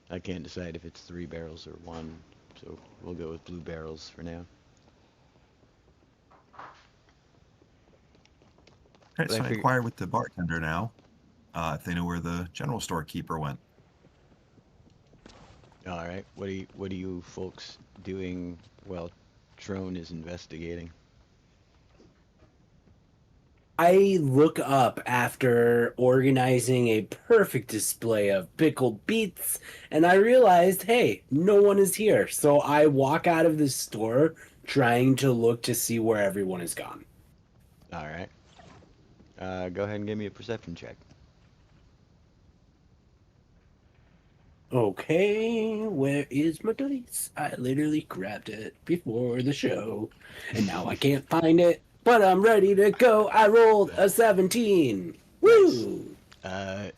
I can't decide if it's 3 barrels or 1, so we'll go with Blue Barrels for now. All right, But I so I figure- inquire with the bartender now if they know where the general store keeper went. All right. What are you folks doing while Trone is investigating? I look up after organizing a perfect display of pickled beets, and I realized, hey, no one is here. So I walk out of the store trying to look to see where everyone is gone. All right. Go ahead and give me a perception check. Okay, where is my dice? I literally grabbed it before the show, and now I can't find it, but I'm ready to go. I rolled a 17. Woo! Yeah,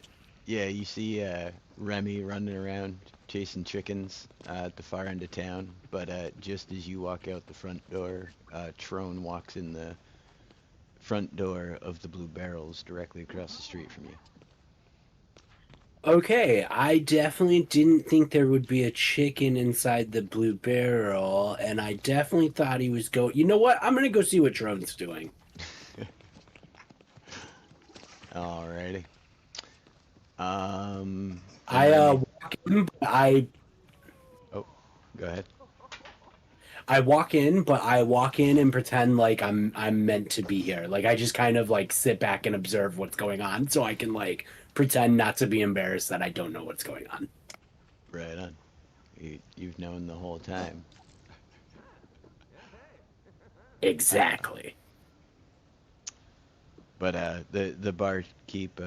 you see Remy running around chasing chickens at the far end of town, but just as you walk out the front door, Trone walks in the front door of the Blue Barrels directly across the street from you. Okay, I definitely didn't think there would be a chicken inside the Blue Barrel, and I definitely thought he was going. You know what? I'm gonna go see what Trone's doing. Alrighty. I walk in, but I Oh, go ahead. I walk in, but I walk in and pretend like I'm meant to be here. Like I just kind of like sit back and observe what's going on, so I can like pretend not to be embarrassed that I don't know what's going on. Right on. You've known the whole time. Exactly. But the barkeep,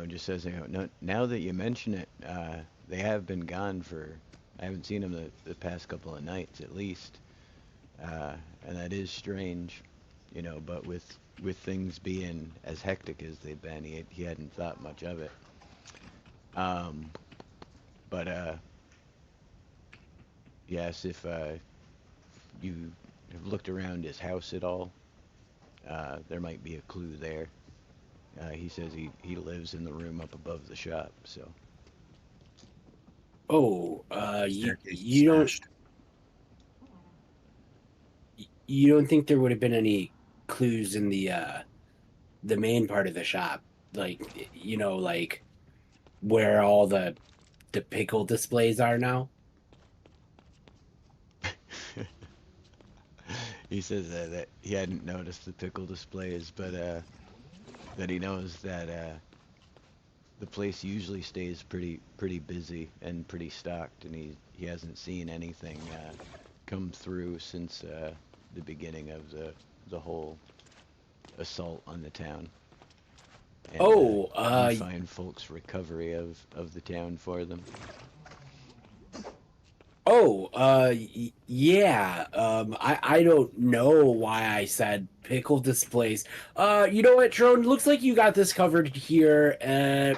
just says, no, now that you mention it, they have been gone for. I haven't seen them the past couple of nights at least, and that is strange, But with things being as hectic as they've been, he hadn't thought much of it. But yes, if you have looked around his house at all, there might be a clue there. He says he lives in the room up above the shop, so. Oh, Staircase you don't smashed. you don't think there would have been any clues in the main part of the shop, like like where all the pickle displays are now? He says that he hadn't noticed the pickle displays, but that he knows that the place usually stays pretty busy and pretty stocked, and he hasn't seen anything come through since the beginning of the whole assault on the town. And Oh, he'd find folks' recovery of the town for them. oh, yeah. I don't know why I said pickle displays. You know what, Drone? Looks like you got this covered here.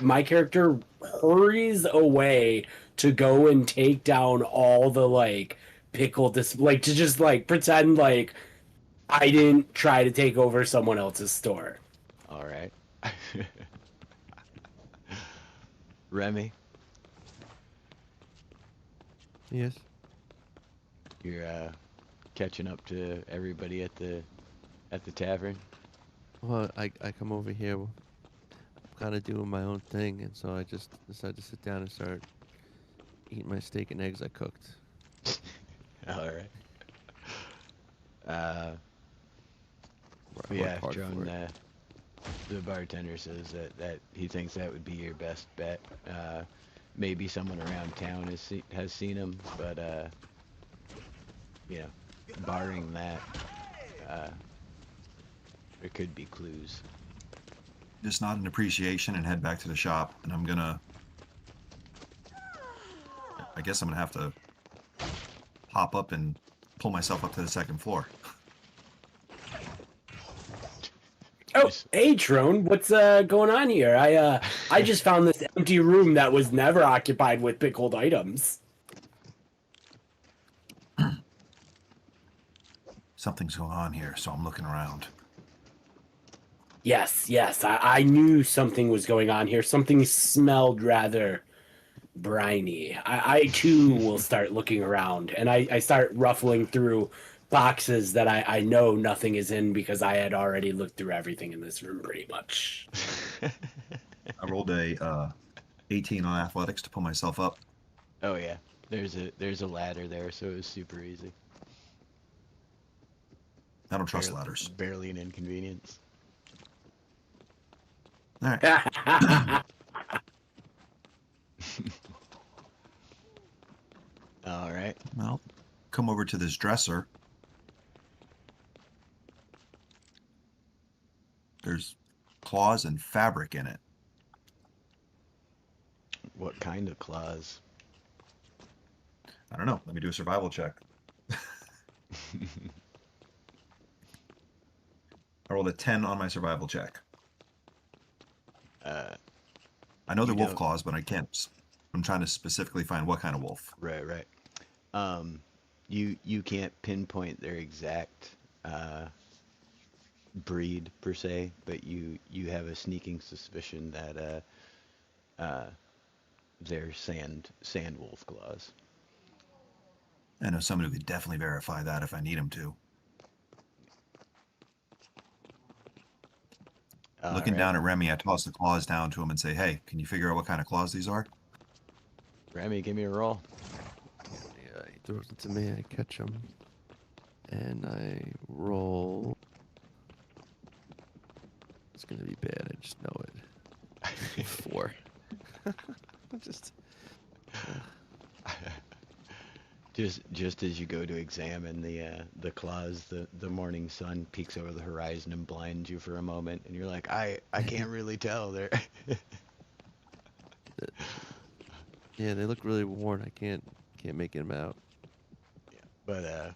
My character hurries away to go and take down all the like pickle like to just like pretend like I didn't try to take over someone else's store. All right. Remy, Yes. you're catching up to everybody at the tavern. Well, I come over here, I'm kind of doing my own thing, and so I just decided to sit down and start eating my steak and eggs I cooked. All right. I worked Yeah, hard for Drone. it. The bartender says that he thinks that would be your best bet. Maybe someone around town has seen him, but barring that, there could be clues. Just nod in appreciation and head back to the shop. And I guess I'm gonna have to hop up and pull myself up to the second floor. Oh, hey, Drone, what's going on here? I just found this empty room that was never occupied with pickled items. Something's going on here, so I'm looking around. Yes, I knew something was going on here. Something smelled rather briny. I too will start looking around, and I start ruffling through boxes that I know nothing is in because I had already looked through everything in this room pretty much. I rolled a 18 on athletics to pull myself up. Oh yeah, there's a ladder there, so it was super easy. I don't trust ladders. Barely an inconvenience. All right. All right. Well, come over to this dresser. There's claws and fabric in it. What kind of claws? I don't know. Let me do a survival check. I rolled a 10 on my survival check. I know they're wolf claws, but I can't. I'm trying to specifically find what kind of wolf. Right. You can't pinpoint their exact breed per se, but you have a sneaking suspicion that they're sand wolf claws. I know someone who could definitely verify that if I need him to. Looking down at Remy, I toss the claws down to him and say, "Hey, can you figure out what kind of claws these are?" Remy, give me a roll. Yeah, throws it to me. I catch him, and I roll. It's gonna be bad. I just know it. 4. just. Just as you go to examine the claws, the morning sun peeks over the horizon and blinds you for a moment, and you're like, I can't really tell. They're Yeah, they look really worn. I can't make them out. but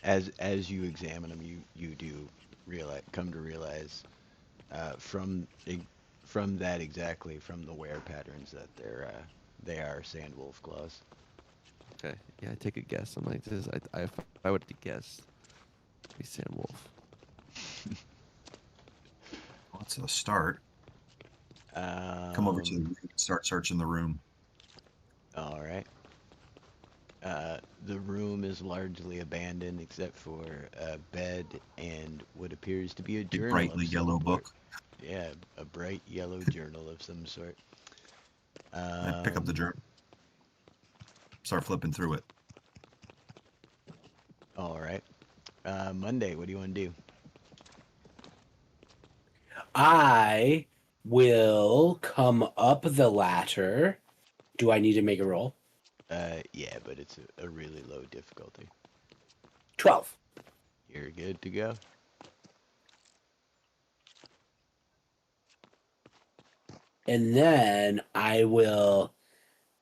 as you examine them, you do come to realize from that exactly from the wear patterns that they are sandwolf claws. Okay. Yeah, I take a guess. I'm like, this. If I would to guess, it'd be Sam Wolf. Well, that's a start. Come over to the room and start searching the room. All right. The room is largely abandoned except for a bed and what appears to be a journal. Brightly of yellow some book. sort. Yeah, a bright yellow journal of some sort. I pick up the journal. Start flipping through it. All right. Monday, what do you want to do? I will come up the ladder. Do I need to make a roll? Yeah, but it's a really low difficulty. 12. You're good to go. And then I will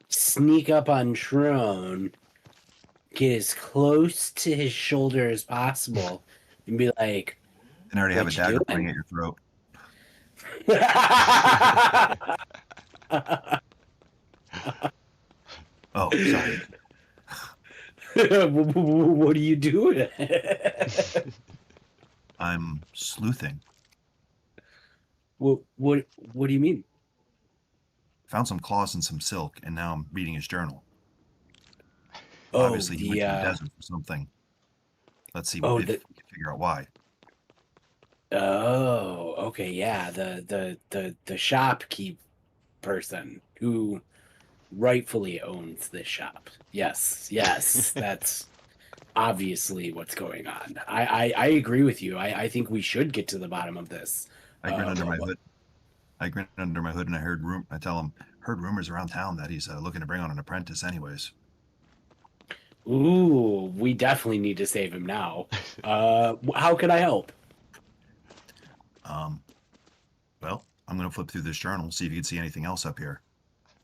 sneak up on Trone, get as close to his shoulder as possible, and be like, And I already have a "What you dagger doing?" pointing at your throat. Oh, sorry. What are you doing? I'm sleuthing. What do you mean? Found some claws and some silk, and now I'm reading his journal. Oh, Obviously, he went to the desert for something. Let's see if we can figure out why. Oh, okay, yeah, the shopkeep person who rightfully owns this shop. Yes, that's obviously what's going on. I agree with you. I think we should get to the bottom of this. I grin under my hood. I grin under my hood, and I tell him, heard rumors around town that he's looking to bring on an apprentice anyways. Ooh, we definitely need to save him now. How can I help? Well, I'm going to flip through this journal, see if you can see anything else up here.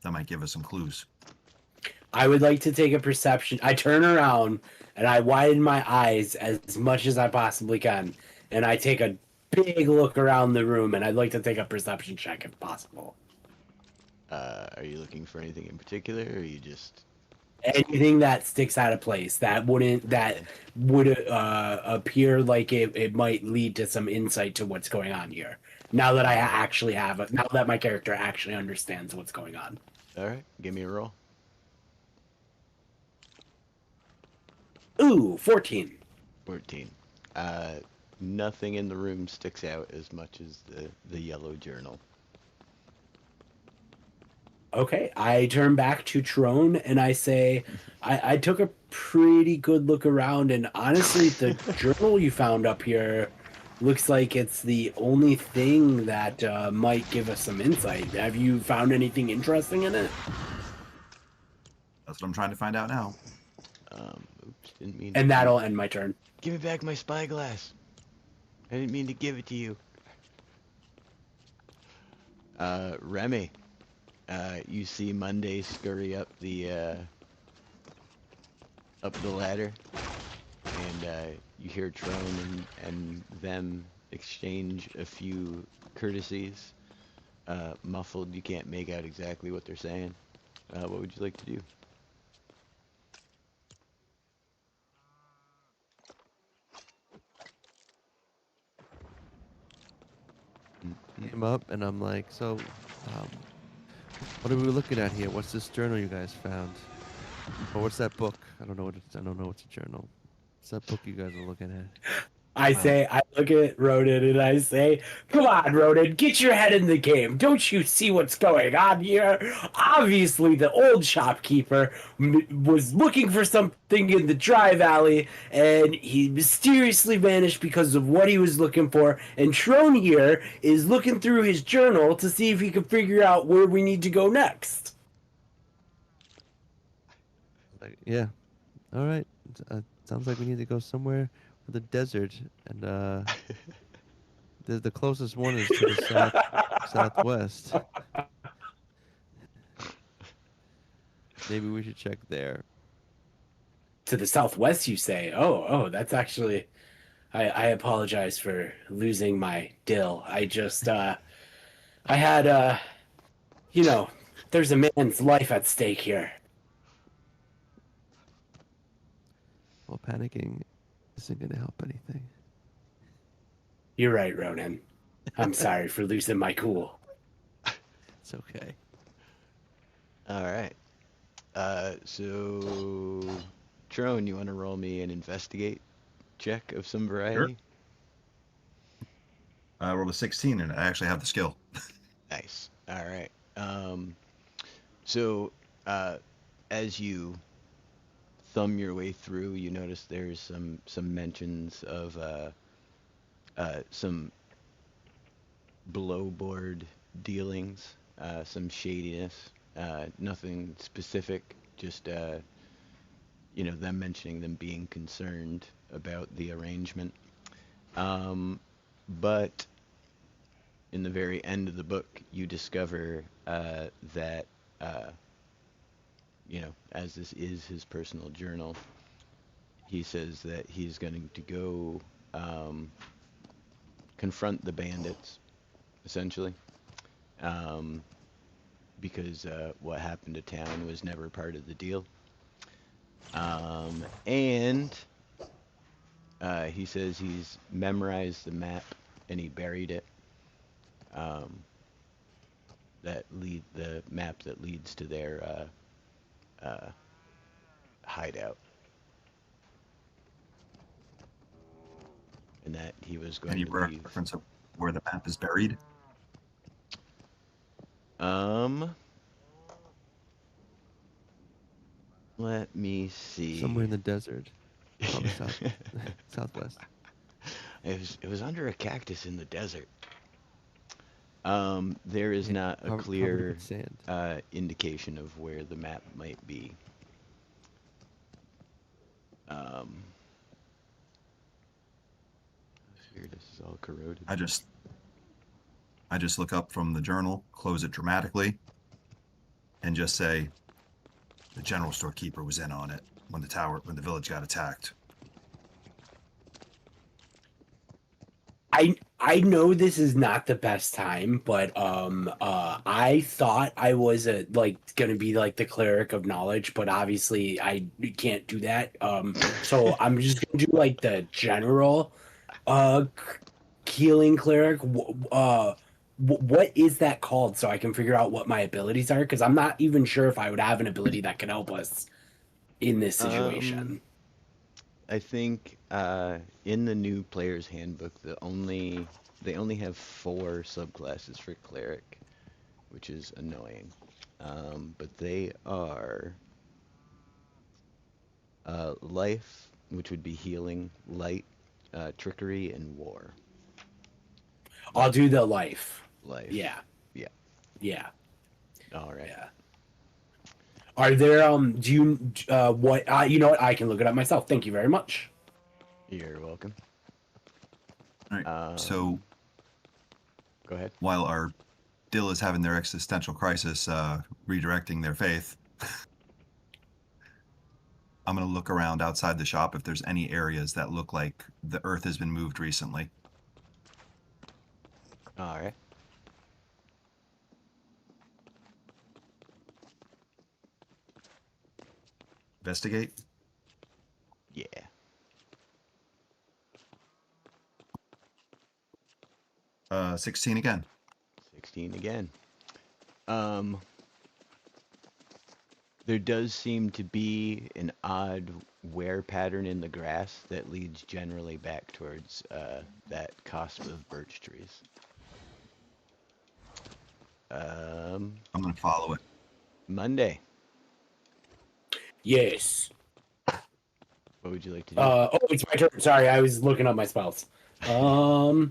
That might give us some clues. I would like to take a perception. I turn around and I widen my eyes as much as I possibly can, and I take a big look around the room, and I'd like to take a perception check if possible. Are you looking for anything in particular, or are you just Anything that sticks out of place that would appear like it might lead to some insight to what's going on here. Now that now that my character actually understands what's going on. all right? Give me a roll. Ooh, 14. 14. Nothing in the room sticks out as much as the yellow journal. Okay, I turn back to Trone and I say, I took a pretty good look around, and honestly, the journal you found up here looks like it's the only thing that might give us some insight. Have you found anything interesting in it? That's what I'm trying to find out now. Oops, didn't mean. And that'll end my turn. Give me back my spyglass. I didn't mean to give it to you. Remy, you see Monday scurry up the ladder, and you hear Trone and them exchange a few courtesies. Muffled, you can't make out exactly what they're saying. What would you like to do? Came up and I'm like, so, what are we looking at here? What's this journal you guys found? Or what's that book? I don't know what it's a journal. What's that book you guys are looking at? I look at Ronan and I say, "Come on, Ronan, get your head in the game. Don't you see what's going on here? Obviously, the old shopkeeper was looking for something in the drive alley, and he mysteriously vanished because of what he was looking for. And Tron here is looking through his journal to see if he can figure out where we need to go next." Like, yeah. All right. Sounds like we need to go somewhere with the desert, and the closest one is to the southwest. Maybe we should check there. To the southwest, you say? Oh, that's actually. I apologize for losing my dill. I just I had there's a man's life at stake here. Well, panicking isn't going to help anything. You're right, Ronan. I'm sorry for losing my cool. It's okay. All right. So, Trone, you want to roll me an investigate check of some variety? I rolled a 16 and I actually have the skill. Nice. All right. So, as you thumb your way through, you notice there's some mentions of some below board dealings, some shadiness. Nothing specific, just them mentioning them being concerned about the arrangement. But in the very end of the book, you discover that, as this is his personal journal, he says that he's going to go confront the bandits, essentially, because what happened to town was never part of the deal. And he says he's memorized the map and he buried it. The map that leads to their hideout, and that he was going Any to leave. reference of where the map is buried? Let me see. Somewhere in the desert. Probably southwest. It was under a cactus in the desert. There is not a Covered clear with sand. indication of where the map might be. Here, this is all corroded. I just look up from the journal, close it dramatically, and just say, the general storekeeper was in on it when the village got attacked. I know this is not the best time, but I thought I was gonna be like the cleric of knowledge, but obviously I can't do that. So I'm just gonna do like the general healing cleric. What is that called, so I can figure out what my abilities are? Because I'm not even sure if I would have an ability that could help us in this situation. I think in the new player's handbook, they only have 4 subclasses for cleric, which is annoying. But they are life, which would be healing, light, trickery, and war. I'll do the life. Life. Yeah. Yeah. Yeah. All right. Yeah. Are there do you what you know what, I can look it up myself. Thank you very much. You're welcome. All right. So Go ahead. while our Dill is having their existential crisis, redirecting their faith, I'm going to look around outside the shop if there's any areas that look like the earth has been moved recently. All right. Investigate. Yeah. Uh, 16 again. 16 again. There does seem to be an odd wear pattern in the grass that leads generally back towards that cusp of birch trees. I'm gonna follow it. Monday, Yes. what would you like to do? Oh, it's my turn. Sorry, I was looking up my spells. I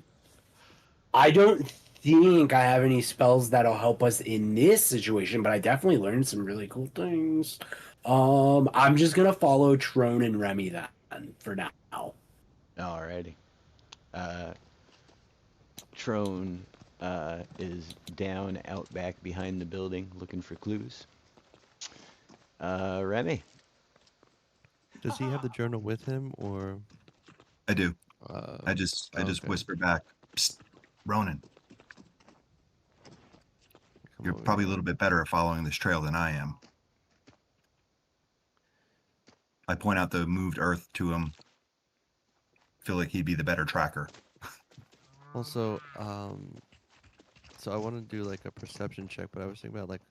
don't think I have any spells that'll help us in this situation, but I definitely learned some really cool things. I'm just gonna follow Trone and Remy then for now. Alrighty. Uh, Trone is down out back behind the building looking for clues. Remy. Does he have the journal with him, or? I do. Uh, I just okay. whisper back, Psst, Ronan, Come you're over probably a here. little bit better at following this trail than I am. I point out the moved earth to him. Feel like he'd be the better tracker. Also, so I want to do like a perception check, but I was thinking about like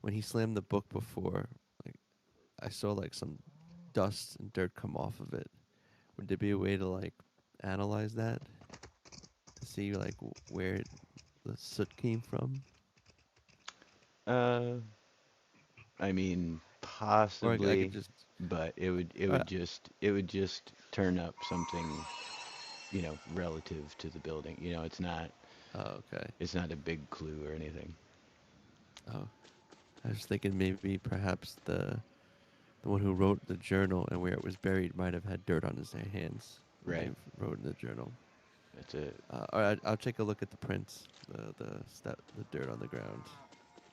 when he slammed the book before, like I saw like some dust and dirt come off of it. Would there be a way to like analyze that to see like where the soot came from? Uh, I mean, Or I could possibly, just. but Uh, it would just turn up something, relative to the building. oh, okay. It's not a big clue or anything. Oh, I was thinking maybe perhaps the one who wrote the journal and where it was buried might have had dirt on his hands when they Right. wrote in the journal. That's a All right, I'll take a look at the prints, the dirt on the ground.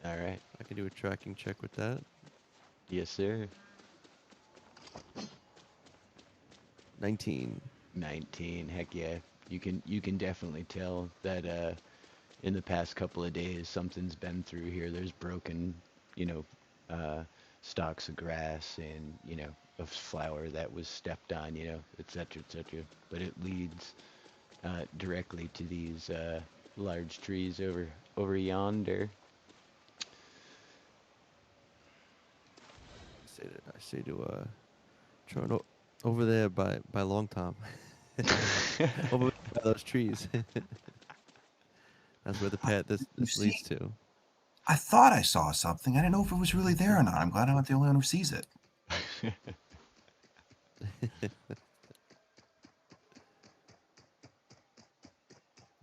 all right. I can do a tracking check with that. Yes, sir. 19. 19. Heck yeah. You can definitely tell that in the past couple of days something's been through here. There's broken, you know, uh stalks of grass and, a flower that was stepped on, et cetera, et cetera. But it leads directly to these large trees over yonder. I say to Tron over there by Long Tom. Over by those trees. That's where the path You this see, leads to. I thought I saw something. I didn't know if it was really there or not. I'm glad I'm not the only one who sees it.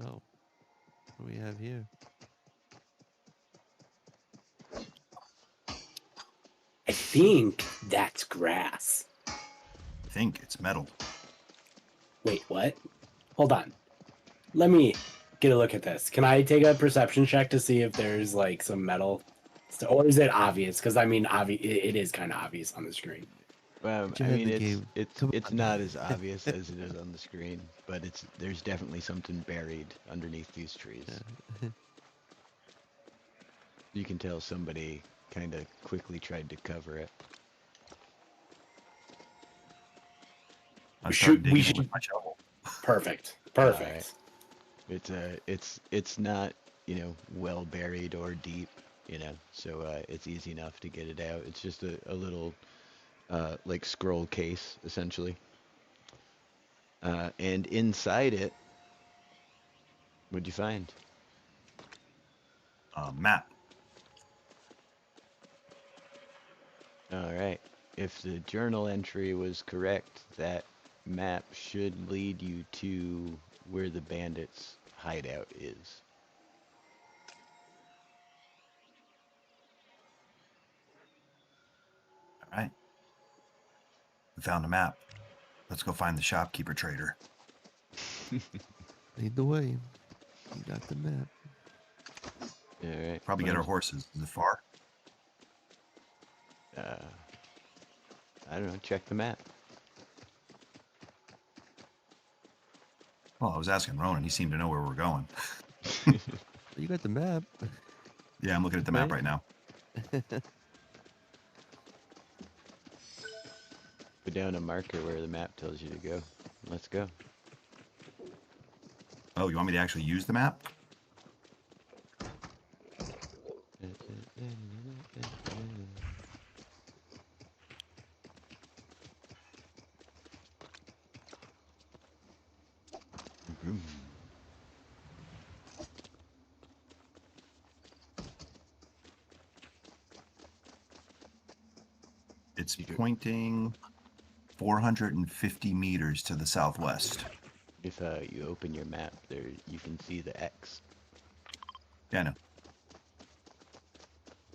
Oh, what do we have here? I think that's grass. I think it's metal. Wait, what? Hold on. Let me get a look at this. Can I take a perception check to see if there's like some metal? Or is it obvious? Because I mean, it is kind of obvious on the screen. Well, Put your I head in mean, the it's game. it's Come it's on. not as obvious as it is on the screen, but there's definitely something buried underneath these trees. Yeah. You can tell somebody kind of quickly tried to cover it. I start We digging it with should. my shovel. Perfect. All right. Perfect. It's not, well buried or deep, so it's easy enough to get it out. It's just a little like scroll case essentially. And inside it, what'd you find? Map. All right. If the journal entry was correct, that map should lead you to where the bandits' hideout is. All right. We found a map. Let's go find the shopkeeper trader. Lead the way. You got the map. All right. Probably get our horses. Is it far? I don't know. Check the map. Well, I was asking Ronan. He seemed to know where we're going. You got the map. Yeah, I'm looking at the map right now. Put down a marker where the map tells you to go. Let's go. Oh, you want me to actually use the map? Vroom. It's pointing 450 meters to the southwest. If you open your map, there you can see the X. Yeah, I know.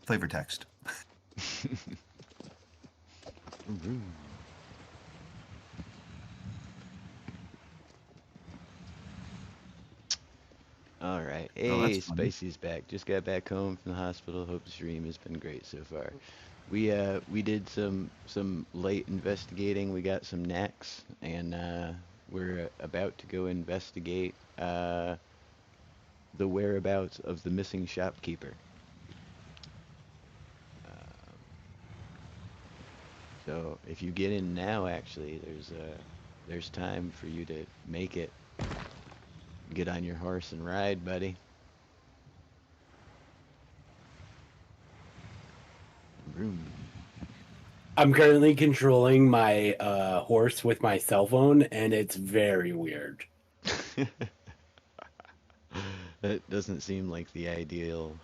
Flavor text. Vroom. All right. Oh, Hey, that's funny. Spicy's back. Just got back home from the hospital. Hope the stream has been great so far. We did some light investigating. We got some knacks, and we're about to go investigate the whereabouts of the missing shopkeeper. So if you get in now, actually, there's time for you to make it. Get on your horse and ride, buddy. Vroom. I'm currently controlling my horse with my cell phone, and it's very weird. That doesn't seem like the ideal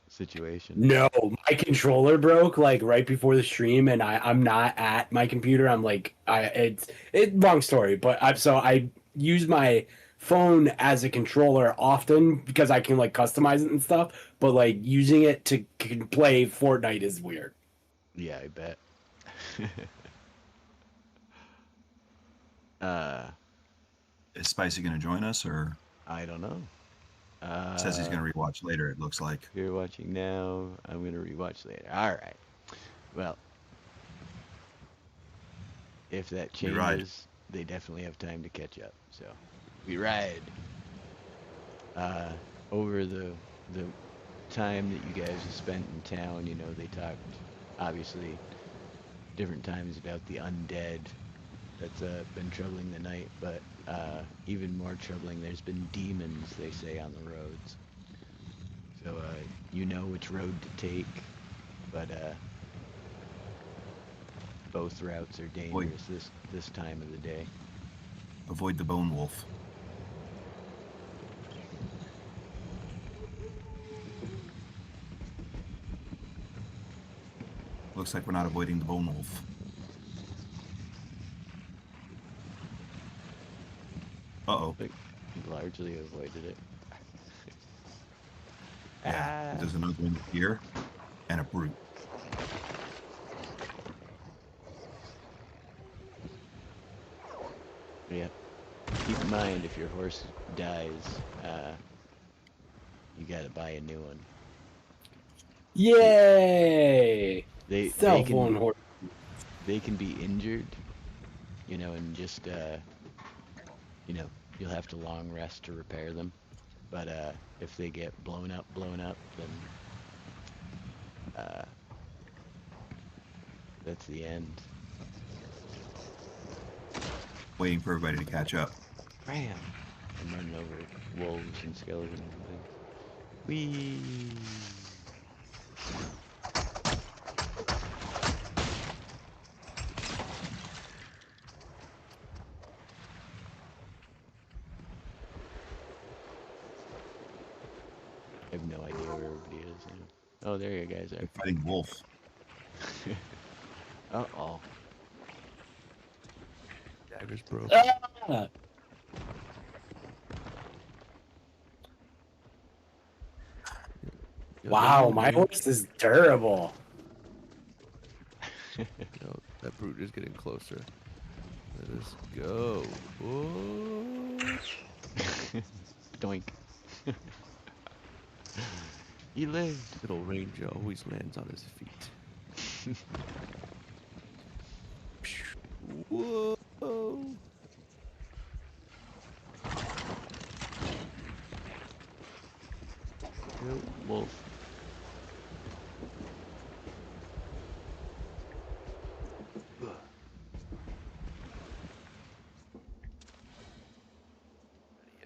situation. No, my controller broke like right before the stream, and I'm not at my computer. I'm like, it's long story, but I use my phone as a controller often because I can like customize it and stuff. But like using it to play Fortnite is weird. Yeah, I bet. uh, Is Spicy going to join us, or I don't know. says he's going to rewatch later? It looks like. If you're watching now, I'm gonna rewatch later. All right. Well, if that We ride. changes, they definitely have time to catch up. So, we ride. Over the time that you guys have spent in town, you know, they talked obviously different times about the undead that's been troubling the night, but even more troubling, there's been demons, they say, on the roads. So you know which road to take, but both routes are dangerous this time of the day. Avoid the bone wolf. Looks like we're not avoiding the bone wolf. Uh-oh. But largely avoided it. Yeah, there's another one here, and a brute. Yeah. Keep in mind, if your horse dies, you gotta buy a new one. Yay! Cell phone horse. They can be injured, you know, and just you know, you'll have to long rest to repair them. But if they get blown up, then that's the end. Waiting for everybody to catch up. Bam! I'm running over wolves and skeletons and things. Whee! I have no idea where everybody is now. Oh, there you guys They're are. fighting wolf. Uh-oh. Dagger's broken. Ah! Wow, my horse is durable. Yo, that brute is getting closer. Let us go. Oh. Doink. He lived. Little ranger always lands on his feet. Whoa. Wolf.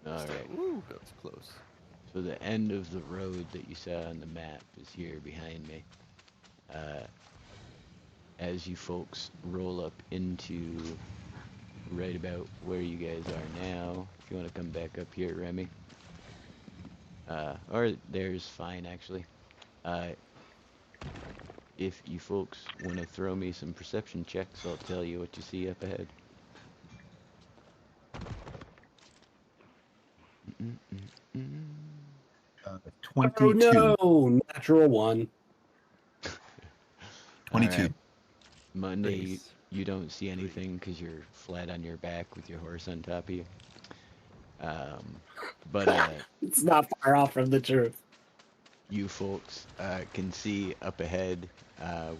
Alright. Ooh, that was close. So the end of the road that you saw on the map is here behind me. As you folks roll up into right about where you guys are now, if you want to come back up here, Remy. Or there's fine, actually. If you folks want to throw me some perception checks, I'll tell you what you see up ahead. Oh 22. no! Natural one. 22. Alright. Monday, Nice. you don't see anything because you're flat on your back with your horse on top of you. But It's not far off from the truth. you folks can see up ahead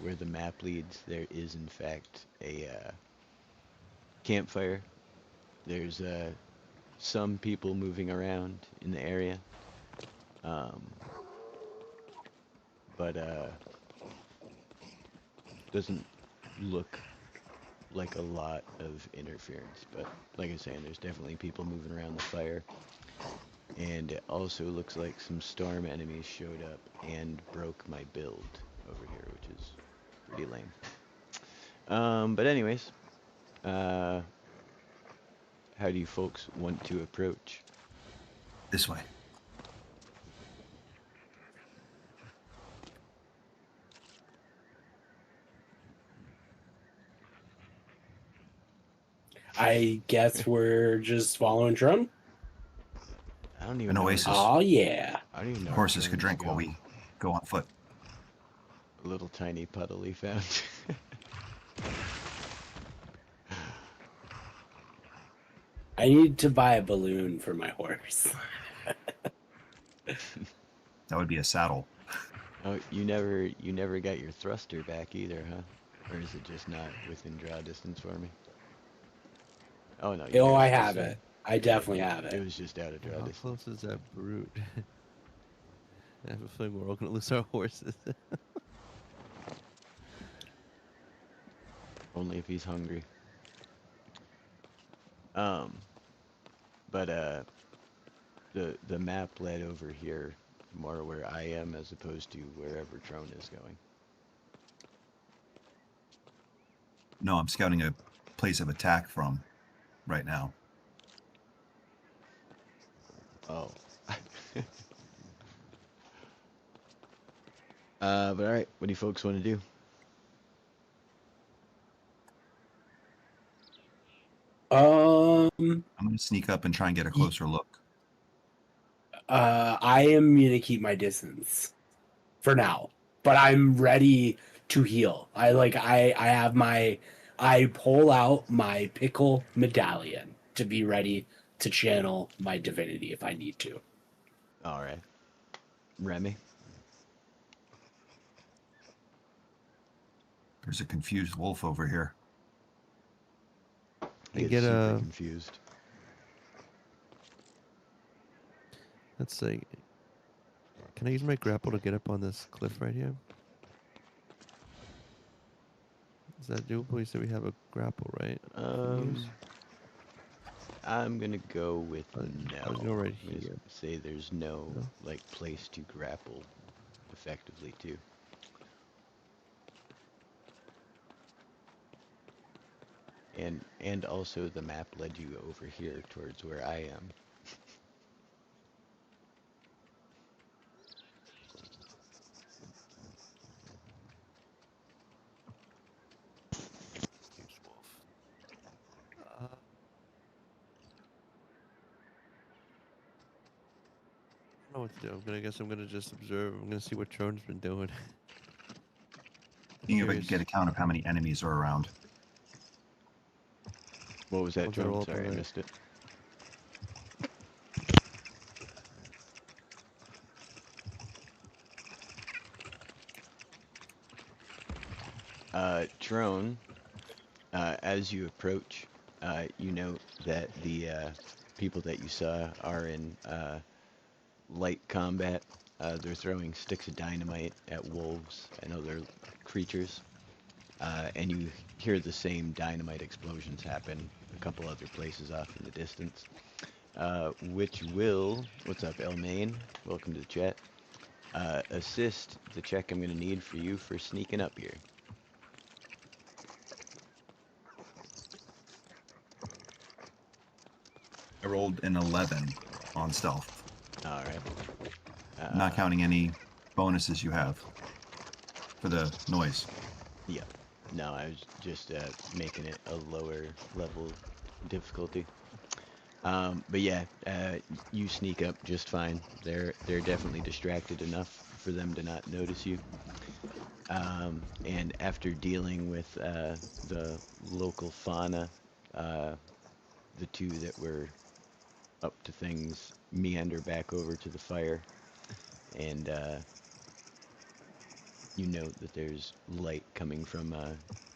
where the map leads, there is in fact a campfire. There's some people moving around in the area. But doesn't look like a lot of interference. But like I was saying, there's definitely people moving around the fire. And it also looks like some storm enemies showed up and broke my build over here, which is pretty lame. But anyways, how do you folks want to approach? This way. I guess we're just following Tron. I don't even An know. oasis. Oh yeah. I don't even know. Horses where could Trone's drink while going. we go on foot. A little tiny puddle he found. I need to buy a balloon for my horse. That would be a saddle. Oh, you never got your thruster back either, huh? Or is it just not within draw distance for me? Oh no. Oh, I just, have it. I definitely have It it. was just out of draw How distance. close is that brute? I have a feeling we're all gonna lose our horses. Only if he's hungry. But the map led over here more where I am as opposed to wherever Trone is going. No, I'm scouting a place of attack from right now. Oh. But alright, what do you folks want to do? I'm going to sneak up and try and get a closer look. I am gonna keep my distance for now, but I'm ready to heal. I pull out my pickle medallion to be ready to channel my divinity if I need to. Alright. Remy? There's a confused wolf over here. He And gets get super a- confused. Let's see. Can I use my grapple to get up on this cliff right here? Is that doable? You said we have a grapple, right? I'm gonna go with I'll no. go right I'm gonna here. say there's no No? like place to grapple effectively to. And also the map led you over here towards where I am. Huge wolf. I don't know what to do. I guess I'm gonna just observe. I'm gonna see what Trone's been doing. Seeing if I can Curious. get a count of how many enemies are around. What was that, Ones that are Trone? all up on Sorry, I the- missed it. Trone, as you approach, you note that the people that you saw are in light combat. They're throwing sticks of dynamite at wolves and other creatures. And you hear the same dynamite explosions happen a couple other places off in the distance. Which will, what's up, Elmaine? Welcome to the chat. Assist the check I'm going to need for you for sneaking up here. I rolled an 11 on stealth, All right. not counting any bonuses you have for the noise. Yeah. No, I was just making it a lower level difficulty. But yeah, you sneak up just fine. They're definitely distracted enough for them to not notice you. And after dealing with the local fauna, the two that were up to things meander back over to the fire, and you note that there's light coming from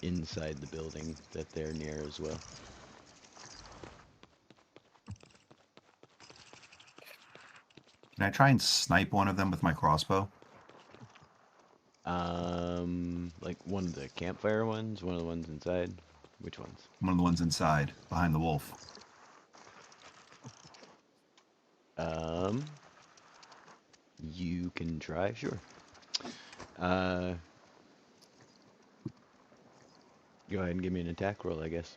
inside the building that they're near as well. Can I try and snipe one of them with my crossbow? Like one of the campfire ones, one of the ones inside. Which ones? One of the ones inside, behind the wolf. You can try, sure. Go ahead and give me an attack roll, I guess.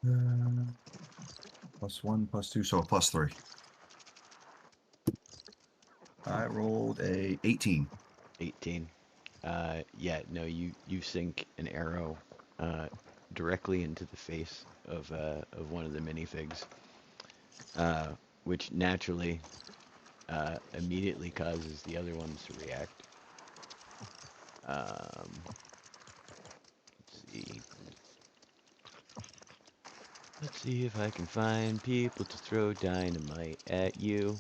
+1, +2, so a +3. I rolled a 18. 18. Yeah, no, you sink an arrow directly into the face of one of the minifigs, which naturally immediately causes the other ones to react. Let's see if I can find people to throw dynamite at you.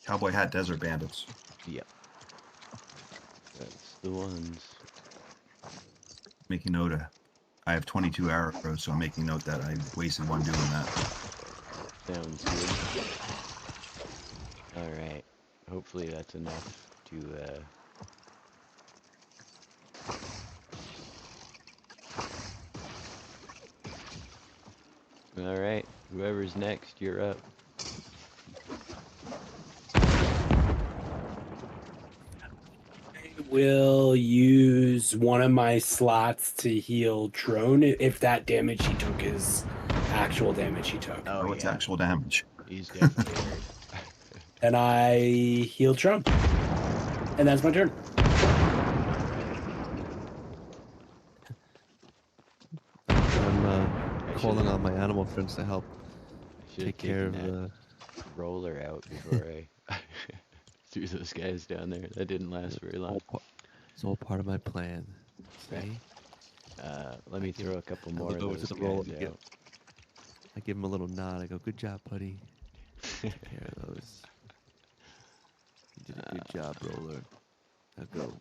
Cowboy hat desert bandits. Yep. That's the ones. Making note of, I have 22 arrows, so I'm making note that I wasted one doing that. Sounds good. Alright. Hopefully that's enough to, Alright. Whoever's next, you're up. Will use one of my slots to heal Drone if that damage he took is actual damage he took. Oh, it's actual damage. He's definitely hurt. And I heal Drone. And that's my turn. I'm calling on my animal friends to help Should've take care of taken the. that roller out before I threw those guys down there. That didn't last very long. It's all part of my plan. See? Let me throw a couple more of look over those to the roller guys and out. I give him a little nod. I go, "Good job, buddy. Take care of those. You did a good job, roller. Now go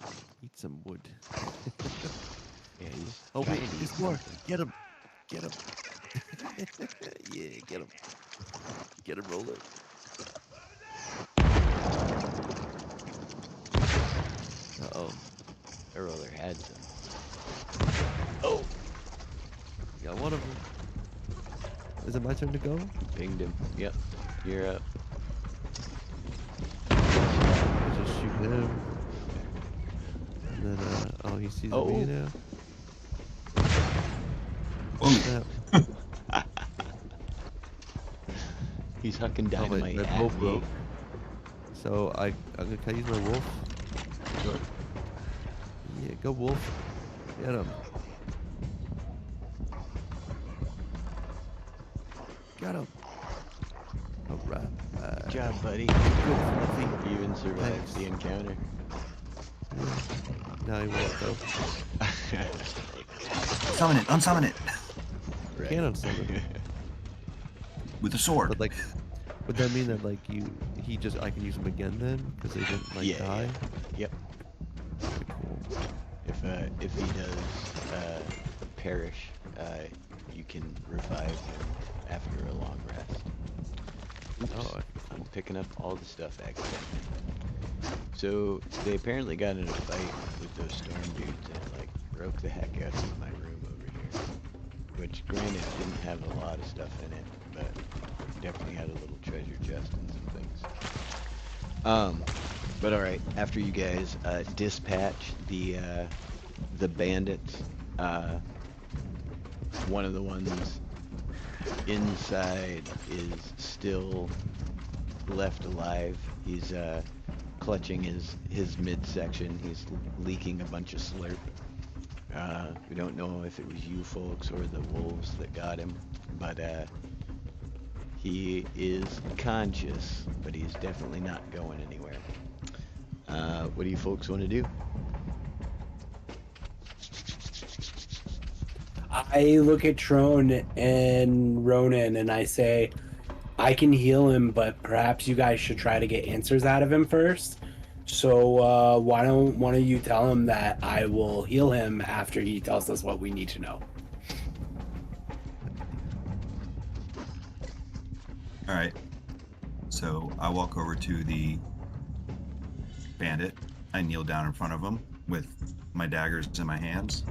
eat some wood." Yeah, he's Oh trying wait, to eat there's more. something. Get him. Get him. Yeah, get him. Get him, roller. Uh-oh. That roller had some. Oh! Got one of them. Is it my turn to go? Pinged him. Yep. You're up. I just shoot him. And then, oh, he sees me now. Oh, Snap. He's hucking dynamite they're at both me. broke. So can I use my wolf? Sure. Yeah, go wolf. Get him. Got him. Alright. Good job, buddy. Good, Fluffy. You even survived Thanks. the encounter. Yeah. Now he won't go. summon it, unsummon it Right. Can't unsummon him. with a sword. But like, would that mean that like I can use him again then? Because they didn't like Yeah, die? Yep. Okay, cool. If he does perish, you can revive him after a long rest. Oops, Oh, I'm picking up all the stuff accidentally. So they apparently got in a fight with those storm dudes and like broke the heck out of my room over here. Which granted didn't have a lot of stuff in it, but definitely had a little treasure chest and some things. But alright, after you guys dispatch the bandits Uh, one of the ones inside is still left alive. He's clutching his midsection. He's leaking a bunch of slurp. We don't know if it was you folks or the wolves that got him, but he is conscious, but he's definitely not going anywhere. What do you folks want to do? I look at Trone and Ronan and I say, I can heal him, but perhaps you guys should try to get answers out of him first. So why don't one of you tell him that I will heal him after he tells us what we need to know? All right. So I walk over to the bandit. I kneel down in front of him with my daggers in my hands.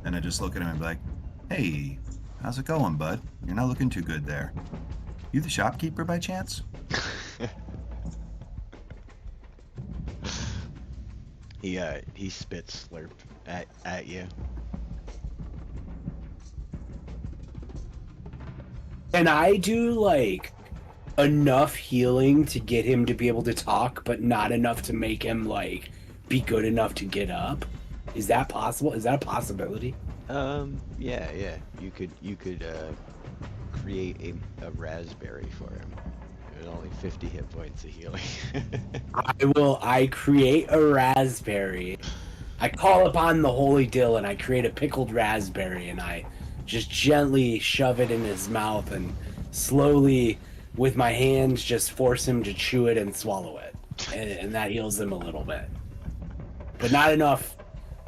And I just look at him and be like, hey, how's it going, bud? You're not looking too good there. You the shopkeeper by chance? He spits slurp at you. Can I do like enough healing to get him to be able to talk, but not enough to make him like be good enough to get up? Is that possible? Is that a possibility? Yeah. You could create a raspberry for him. There's only 50 hit points of healing. I create a raspberry. I call upon the holy dill and I create a pickled raspberry and I just gently shove it in his mouth and slowly with my hands just force him to chew it and swallow it. And that heals him a little bit. But not enough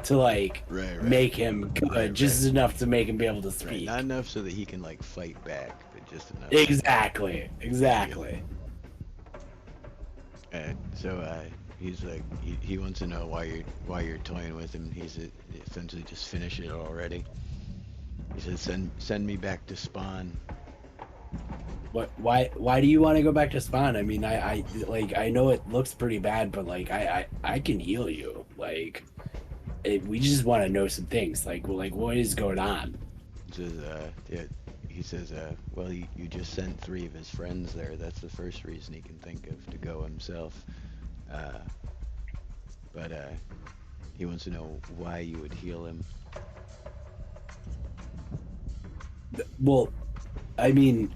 to like make him good, just enough to make him be able to speak. Not enough so that he can like fight back, but just enough. Exactly. So he's like he wants to know why you're toying with him. He's essentially just finished it already. He says send me back to spawn. What? Why do you want to go back to spawn? I mean, I know it looks pretty bad, but like I can heal you. Like we just want to know some things. Like what is going on? He says well you just sent 3 of his friends there. That's the first reason he can think of to go himself. But he wants to know why you would heal him. Well, I mean,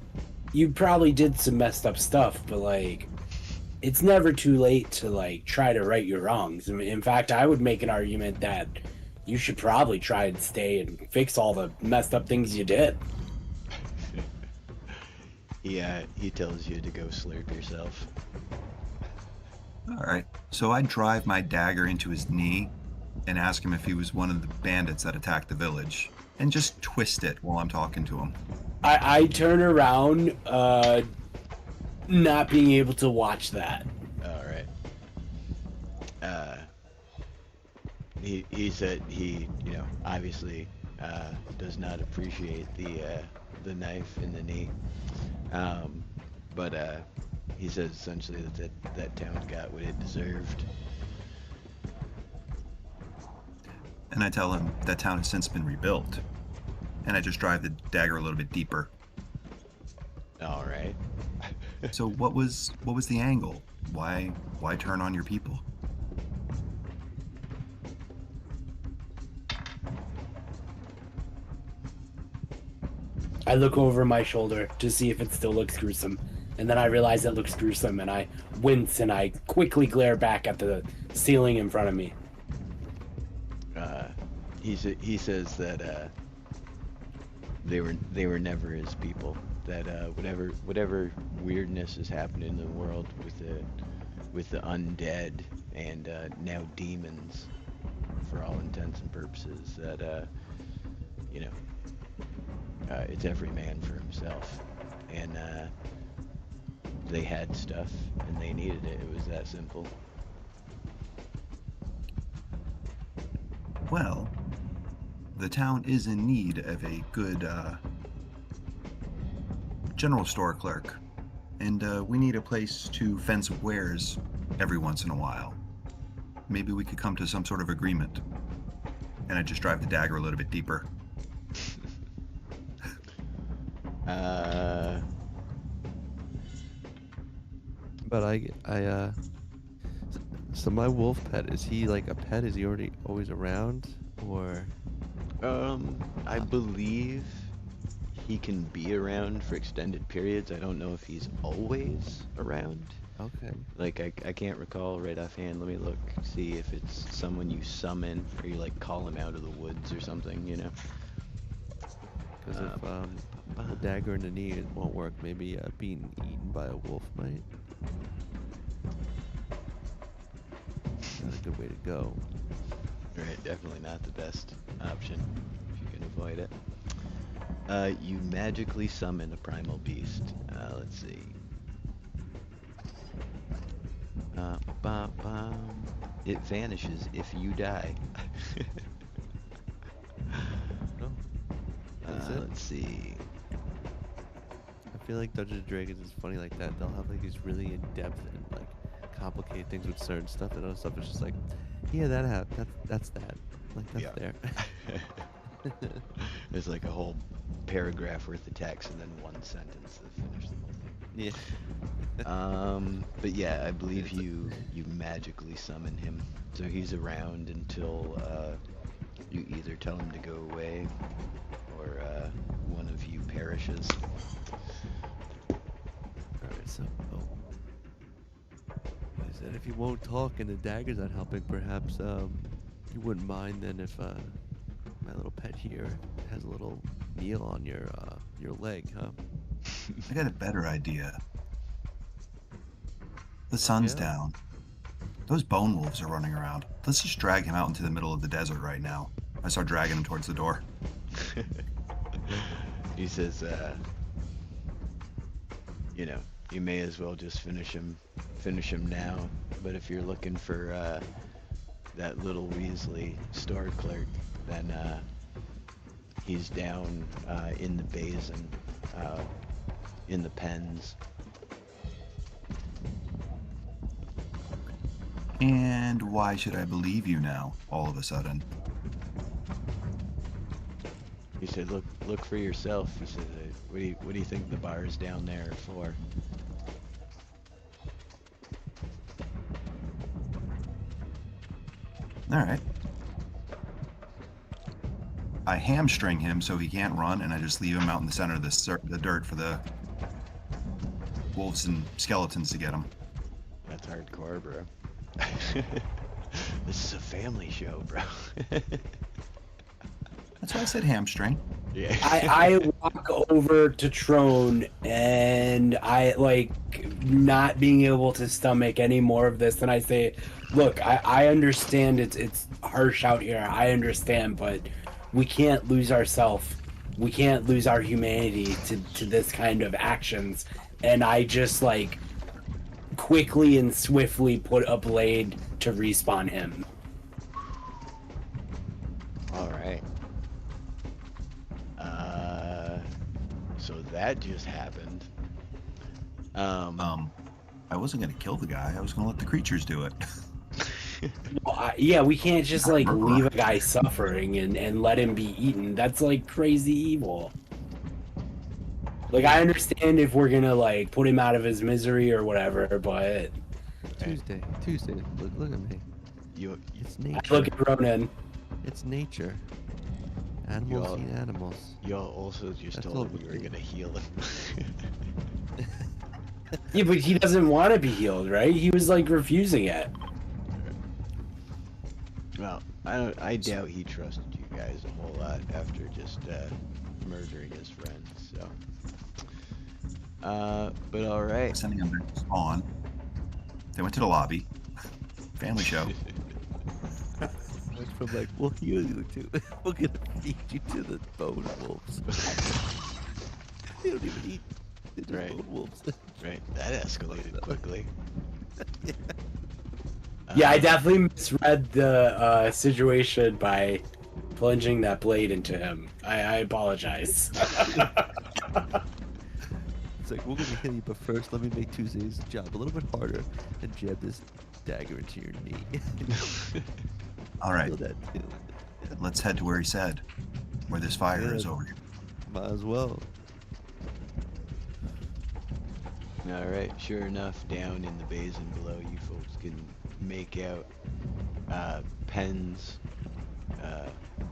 you probably did some messed up stuff, but like, it's never too late to like try to right your wrongs. I mean, in fact, I would make an argument that you should probably try and stay and fix all the messed up things you did. He tells you to go slurp yourself. All right. So I drive my dagger into his knee and ask him if he was one of the bandits that attacked the village, and just twist it while I'm talking to him. I turn around, not being able to watch that. All right. He said he obviously does not appreciate the knife in the knee, but he says essentially that town got what it deserved. And I tell him that town has since been rebuilt. And I just drive the dagger a little bit deeper. All right. So what was the angle? Why turn on your people? I look over my shoulder to see if it still looks gruesome, and then I realize it looks gruesome, and I wince and I quickly glare back at the ceiling in front of me. He says that they were never his people. That whatever weirdness has happened in the world with the undead and now demons, for all intents and purposes, that it's every man for himself, and they had stuff and they needed it. It was that simple. Well, the town is in need of a good general store clerk, and we need a place to fence wares every once in a while. Maybe we could come to some sort of agreement. and I just drive the dagger a little bit deeper. But so my wolf pet, is he like a pet? Is he already always around, or? I believe he can be around for extended periods. I don't know if he's always around. Okay. Like, I can't recall right offhand. Let me look, see if it's someone you summon, or you, like, call him out of the woods or something, you know? Because if the dagger in the knee, it won't work. Maybe being eaten by a wolf might. Not a good way to go. Right, definitely not the best option, if you can avoid it. You magically summon a primal beast. Let's see. It vanishes if you die. No. That's it? Let's see. I feel like Dungeons and Dragons is funny like that. They'll have like these really in-depth and like complicated things with certain stuff, and other stuff is just like, yeah, that's that. Like that's Yeah. there. There's like a whole paragraph worth of text and then one sentence to finish the whole thing. Yeah. But yeah, I believe you magically summon him, so he's around until you either tell him to go away or one of you perishes. Alright, so I said if you won't talk and the dagger's not helping, perhaps you wouldn't mind then if my little pet here has a little meal on your leg, huh? I got a better idea. The sun's Yeah. down. Those bone wolves are running around. Let's just drag him out into the middle of the desert right now. I start dragging him towards the door. He says, you know, you may as well just finish him now. But if you're looking for that little Weasley store clerk, then he's down in the basin, in the pens. And why should I believe you now, all of a sudden? He said, "Look for yourself." He said, "What do you think the bars down there are for?" All right. I hamstring him so he can't run, and I just leave him out in the center of the dirt for the wolves and skeletons to get him. That's hardcore, bro. This is a family show, bro. That's why I said hamstring. Yeah. I walk over to Trone and I like not being able to stomach any more of this, and I say, look, I understand it's harsh out here. I understand, but we can't lose ourselves. We can't lose our humanity to this kind of actions. And I just like quickly and swiftly put a blade to respawn him. All right. So that just happened. I wasn't gonna kill the guy. I was gonna let the creatures do it. Well, yeah, we can't just like leave a guy suffering and let him be eaten. That's like crazy evil. Like, I understand if we're gonna like put him out of his misery or whatever, but Tuesday. Look at me. It's I nature. look at Ronan. It's nature. Animals eat animals. Y'all also just That's told all him you were gonna heal him. Yeah, but he doesn't want to be healed, right? He was like refusing it. Well, I doubt he trusted you guys a whole lot after just murdering his friends. So, but all right. Sending them to spawn. They went to the lobby. Family show. Went from like, we'll heal you to, we're gonna feed you to the bone wolves. They don't even eat. They're just Right. bone wolves. Right, that escalated quickly. Yeah, I definitely misread the situation by plunging that blade into him. I apologize. It's like, we're gonna heal you, but first let me make Tuesday's job a little bit harder and jab this dagger into your knee. All right. Feel that too. let's head to where he said, where this fire Yeah. is over here. Might as well. All right, sure enough, down in the basin below, you folks can make out pens,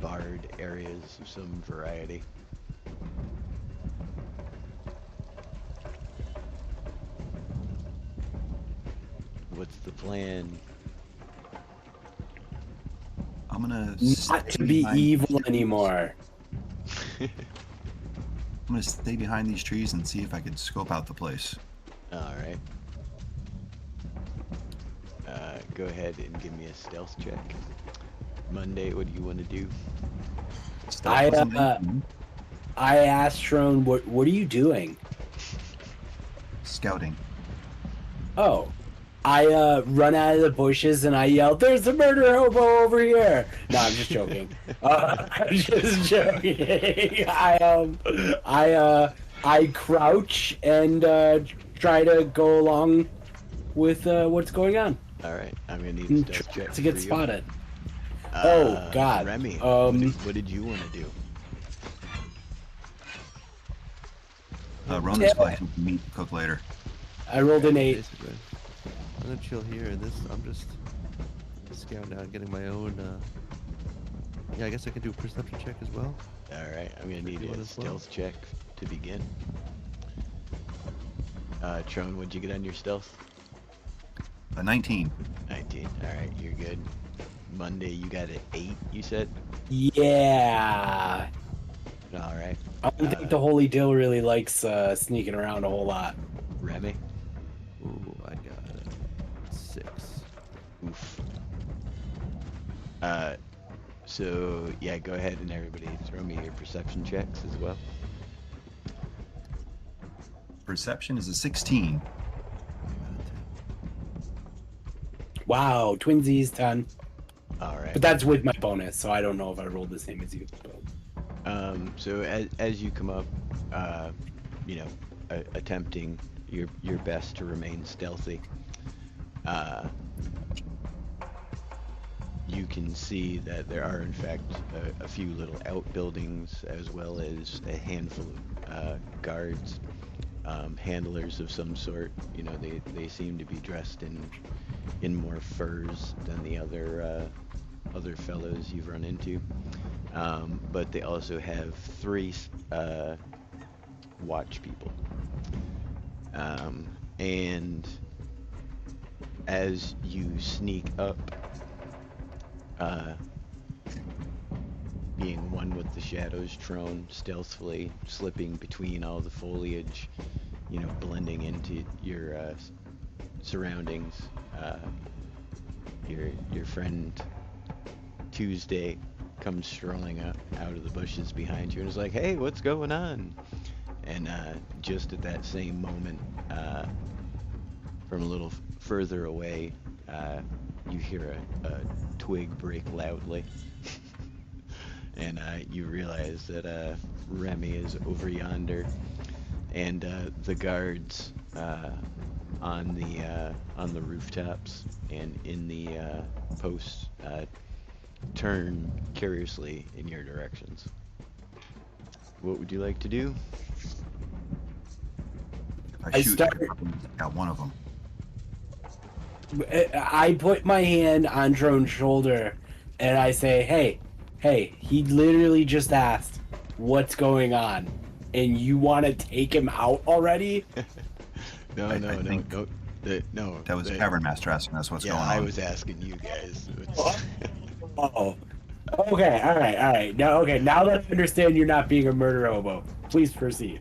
barred areas of some variety. What's the plan? I'm gonna Not to stay be behind evil these trees. anymore. I'm gonna stay behind these trees and see if I can scope out the place. All right. Go ahead and give me a stealth check. Monday, what do you want to do? Stealth I, wasn't uh, in. I asked Trone, what are you doing? Scouting. Oh. I run out of the bushes and I yell, "There's a murder hobo over here!" No, I'm just joking. I'm just joking. I crouch and try to go along with what's going on. All right, I'm gonna need a And stealth check to get for you. spotted. Oh, God. Remy, what did you want to do? Rona's Yeah. flight will meet cook later. I rolled an 8. Basically. I'm gonna chill here, and I'm just scouting out, getting my own. Yeah, I guess I can do a perception check as well. All right, I'm gonna need You a want as well? stealth check to begin. Trone, what'd you get on your stealth? A 19. 19. All right, you're good. Monday, you got an 8, you said? Yeah. All right. I don't think the Holy Dill really likes sneaking around a whole lot. Remy? Ooh, I got a 6. Oof. So, yeah, go ahead and everybody throw me your perception checks as well. Perception is a 16. Wow, twinsies 10. All right. But that's with my bonus, so I don't know if I rolled the same as you. So as you come up, you know, attempting your best to remain stealthy, you can see that there are in fact a few little outbuildings as well as a handful of guards, handlers of some sort. You know, they seem to be dressed in more furs than the other fellows you've run into. But they also have 3 watch people. And as you sneak up, being one with the shadows, Trone, stealthily slipping between all the foliage, you know, blending into your surroundings, your friend Tuesday comes strolling out of the bushes behind you and is like, "Hey, what's going on?" And just at that same moment, from a little further away, you hear a twig break loudly. And you realize that Remy is over yonder, and the guards on the rooftops and in the posts turn curiously in your directions. What would you like to do? If I I shoot, start- got one of them. I put my hand on Drone's shoulder and I say, hey, he literally just asked what's going on, and you want to take him out already? No. I think No. That was Cavern Master asking us what's Yeah, going on. I was asking you guys. Oh. Okay, all right. Now that I understand you're not being a murder hobo, please proceed.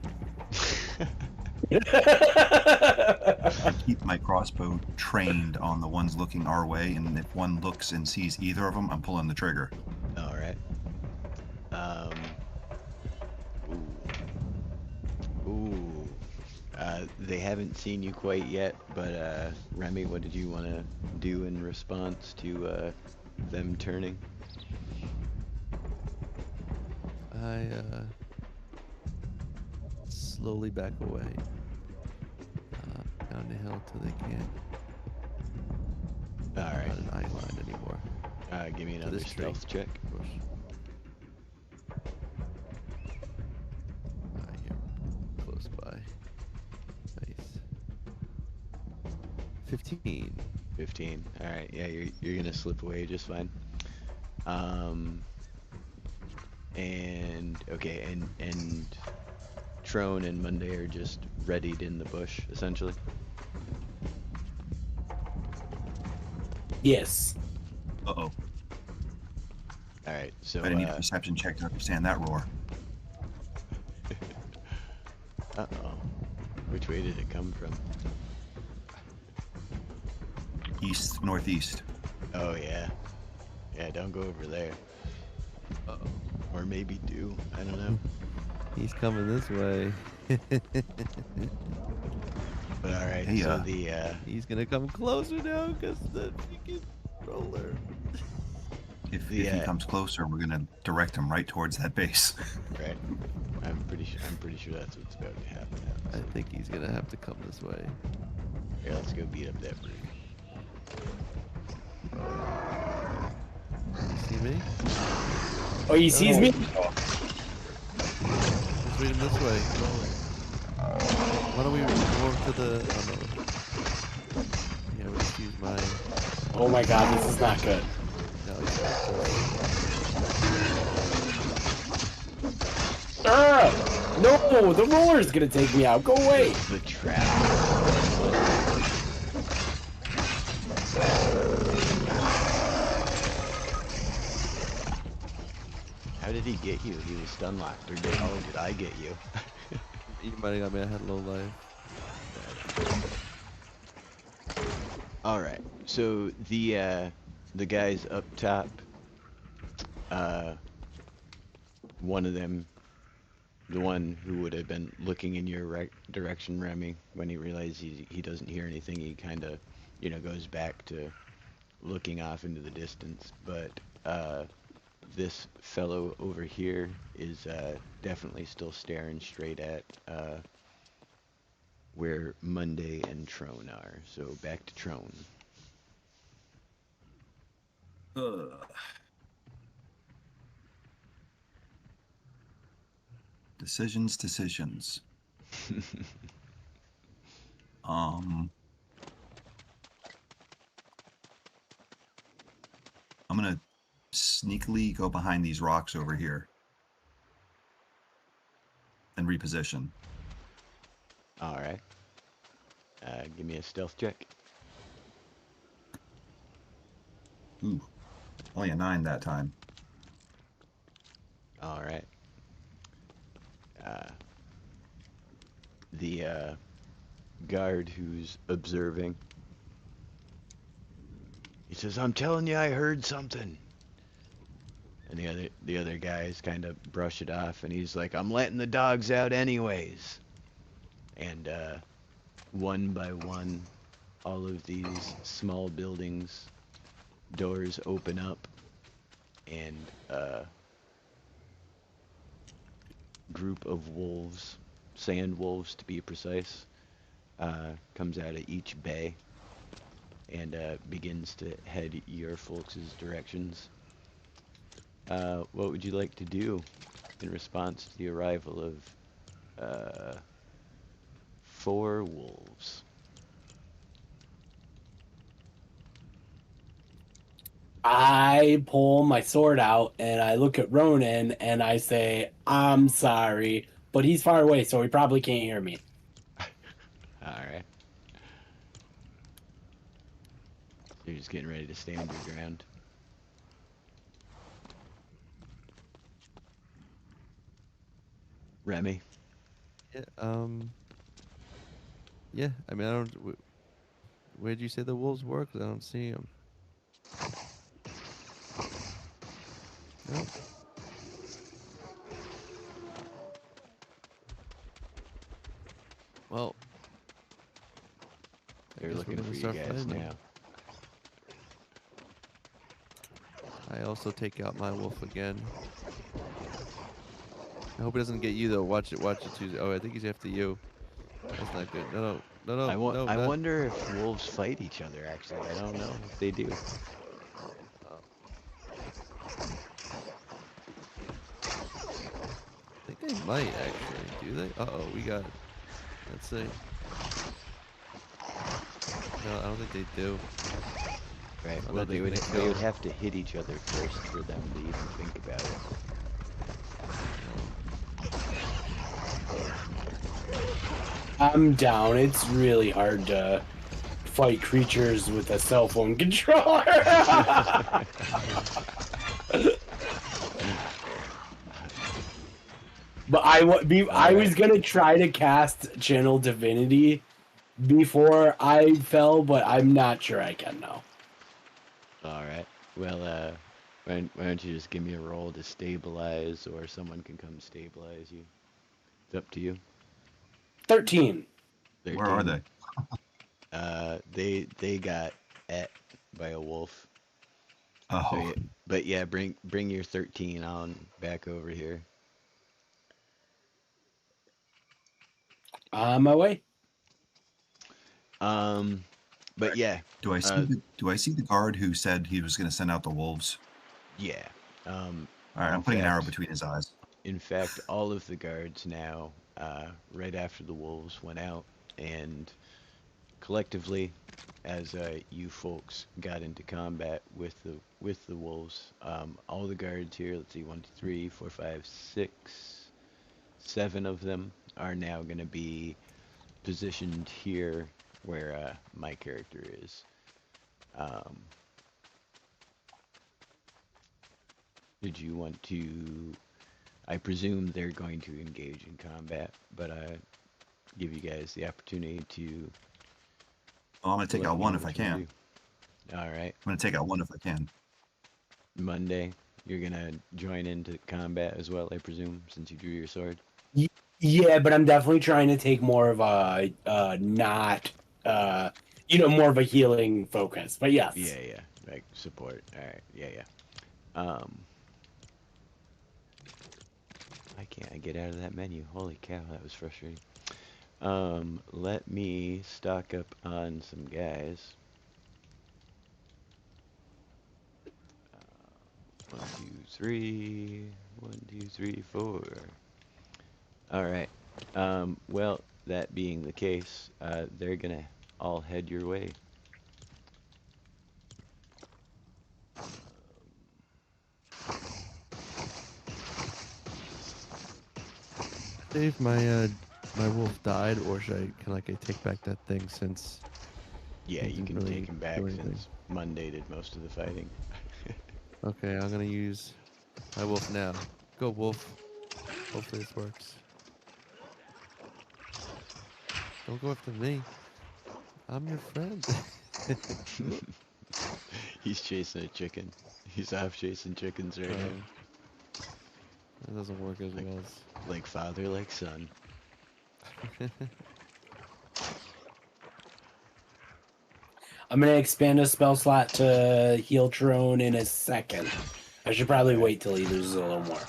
I keep my crossbow trained on the ones looking our way, and if one looks and sees either of them, I'm pulling the trigger. All right. Ooh. They haven't seen you quite yet, but Remy, what did you want to do in response to them turning? I slowly back away down the hill till they can't. All right. Not an eye line anymore. Give me To another this tree. stealth check. Bush. close by. Nice. 15. 15. All right. Yeah, you're gonna slip away just fine. And okay, and Trone and Monday are just readied in the bush, essentially. Yes. Uh-oh. All right. So I need a perception check to understand that roar. uh-oh. Which way did it come from? East, northeast. Oh yeah. Yeah, don't go over there. Uh-oh. Or maybe do. I don't know. He's coming this way. But all right. Hey, So the He's gonna come closer now because the freaking roller. If The, he comes closer, we're gonna direct him right towards that base. right. I'm pretty sure that's what's about to happen. I think he's gonna have to come this way. Here, let's go beat up that brick. You see me? Oh, he sees me? Let's lead him this way. Why don't we go to the... Oh, no. Yeah, we'll just use my... Oh my god, this is not good. No, he's not. No, the roller's gonna take me out. Go away. The trap. How did he get you? He was stun locked, or did I get you? You might have got me. I had low life. All right. So the guys up top, one of them, the one who would have been looking in your direction, Remy, when he realized he doesn't hear anything, he kind of, goes back to looking off into the distance. But this fellow over here is definitely still staring straight at where Monday and Trone are. So back to Trone. Decisions. I'm gonna sneakily go behind these rocks over here and reposition. All right. Give me a stealth check. Ooh, only a 9 that time. All right. The guard who's observing, he says, "I'm telling you, I heard something." And the other guys kind of brush it off, and he's like, "I'm letting the dogs out anyways." And one by one, all of these small buildings, doors open up, and group of wolves, sand wolves to be precise, comes out of each bay and begins to head your folks' directions. What would you like to do in response to the arrival of 4 wolves? I pull my sword out and I look at Ronan and I say, "I'm sorry," but he's far away, so he probably can't hear me. Alright. You're just getting ready to stand your ground. Remy? Yeah, yeah, I mean, I don't... Where'd you say the wolves were? 'Cause I don't see them. Nope. Well, They're guess we're looking gonna for you start guys fighting them. now. I also take out my wolf again. I hope it doesn't get you though. Watch it choose. Oh, I think he's after you. That's not good. No. I not- wonder if wolves fight each other, actually. I don't know if they do. I think they might actually. Do they? Uh-oh, we got Let's see. No, I don't think they do. Right. Oh, Well, that they would doesn't make they would sense. have to hit each other first for them to even think about it. I'm down. It's really hard to fight creatures with a cell phone controller. But I was Alright. gonna try to cast Channel Divinity before I fell, but I'm not sure I can now. Alright. Well, why don't you just give me a roll to stabilize, or someone can come stabilize you. It's up to you. 13. 13. Where are they? They got et by a wolf. Oh, So yeah, but yeah, bring your 13 on back over here. On my way. But yeah, do I see the guard who said he was going to send out the wolves? yeah. All right, In I'm putting an arrow fact- between his eyes. In fact, all of the guards now, right after the wolves went out, and collectively, as you folks got into combat with the wolves, all the guards here. Let's see, 1, 2, 3, 4, 5, 6, 7 of them are now going to be positioned here where my character is. Did you want to? I presume they're going to engage in combat, but give you guys the opportunity to. Oh, I'm going to take let out me one know if I what you wanna can. do. All right, I'm going to take out one if I can. Monday, you're gonna join into combat as well, I presume, since you drew your sword. Yeah, but I'm definitely trying to take more of a not more of a healing focus. But yes. Yeah, like support. All right, yeah. Why can't I get out of that menu? Holy cow, that was frustrating. Let me stock up on some guys. 1, 2, 3. 1, 2, 3, 4. All right. Well, that being the case, they're gonna all head your way. Dave, my wolf died, or can I take back that thing since Yeah, he you didn't can really take him back do anything? since Monday did most of the fighting. Okay, I'm gonna use my wolf now. Go wolf. Hopefully this works. Don't go after me. I'm your friend. He's chasing a chicken. He's off chasing chickens right now. That doesn't work as Like- well as. Like father, like son. I'm gonna expand a spell slot to heal Trone in a second. I should probably wait till he loses a little more.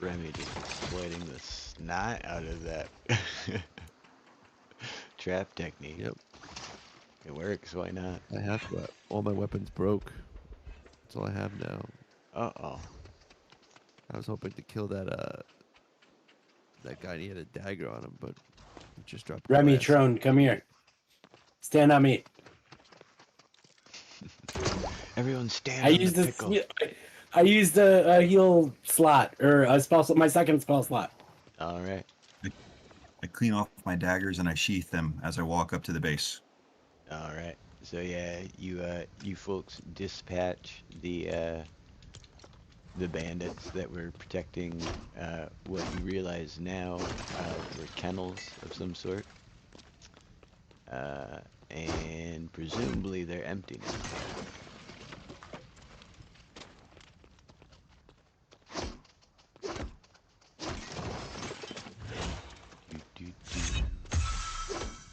Remy just exploiting the snot out of that trap technique. Yep. It works, why not? I have to. All my weapons broke. That's all I have now. Uh-oh. I was hoping to kill that guy and he had a dagger on him, but he just dropped Remy, glass. Trone, come here. Stand on me. Everyone stand I on used the this. pickle. I used a heal slot or a spell. My second spell slot. All right. I clean off my daggers and I sheath them as I walk up to the base. All right. So yeah, you folks dispatch the bandits that were protecting what you realize now were kennels of some sort. And presumably they're empty now.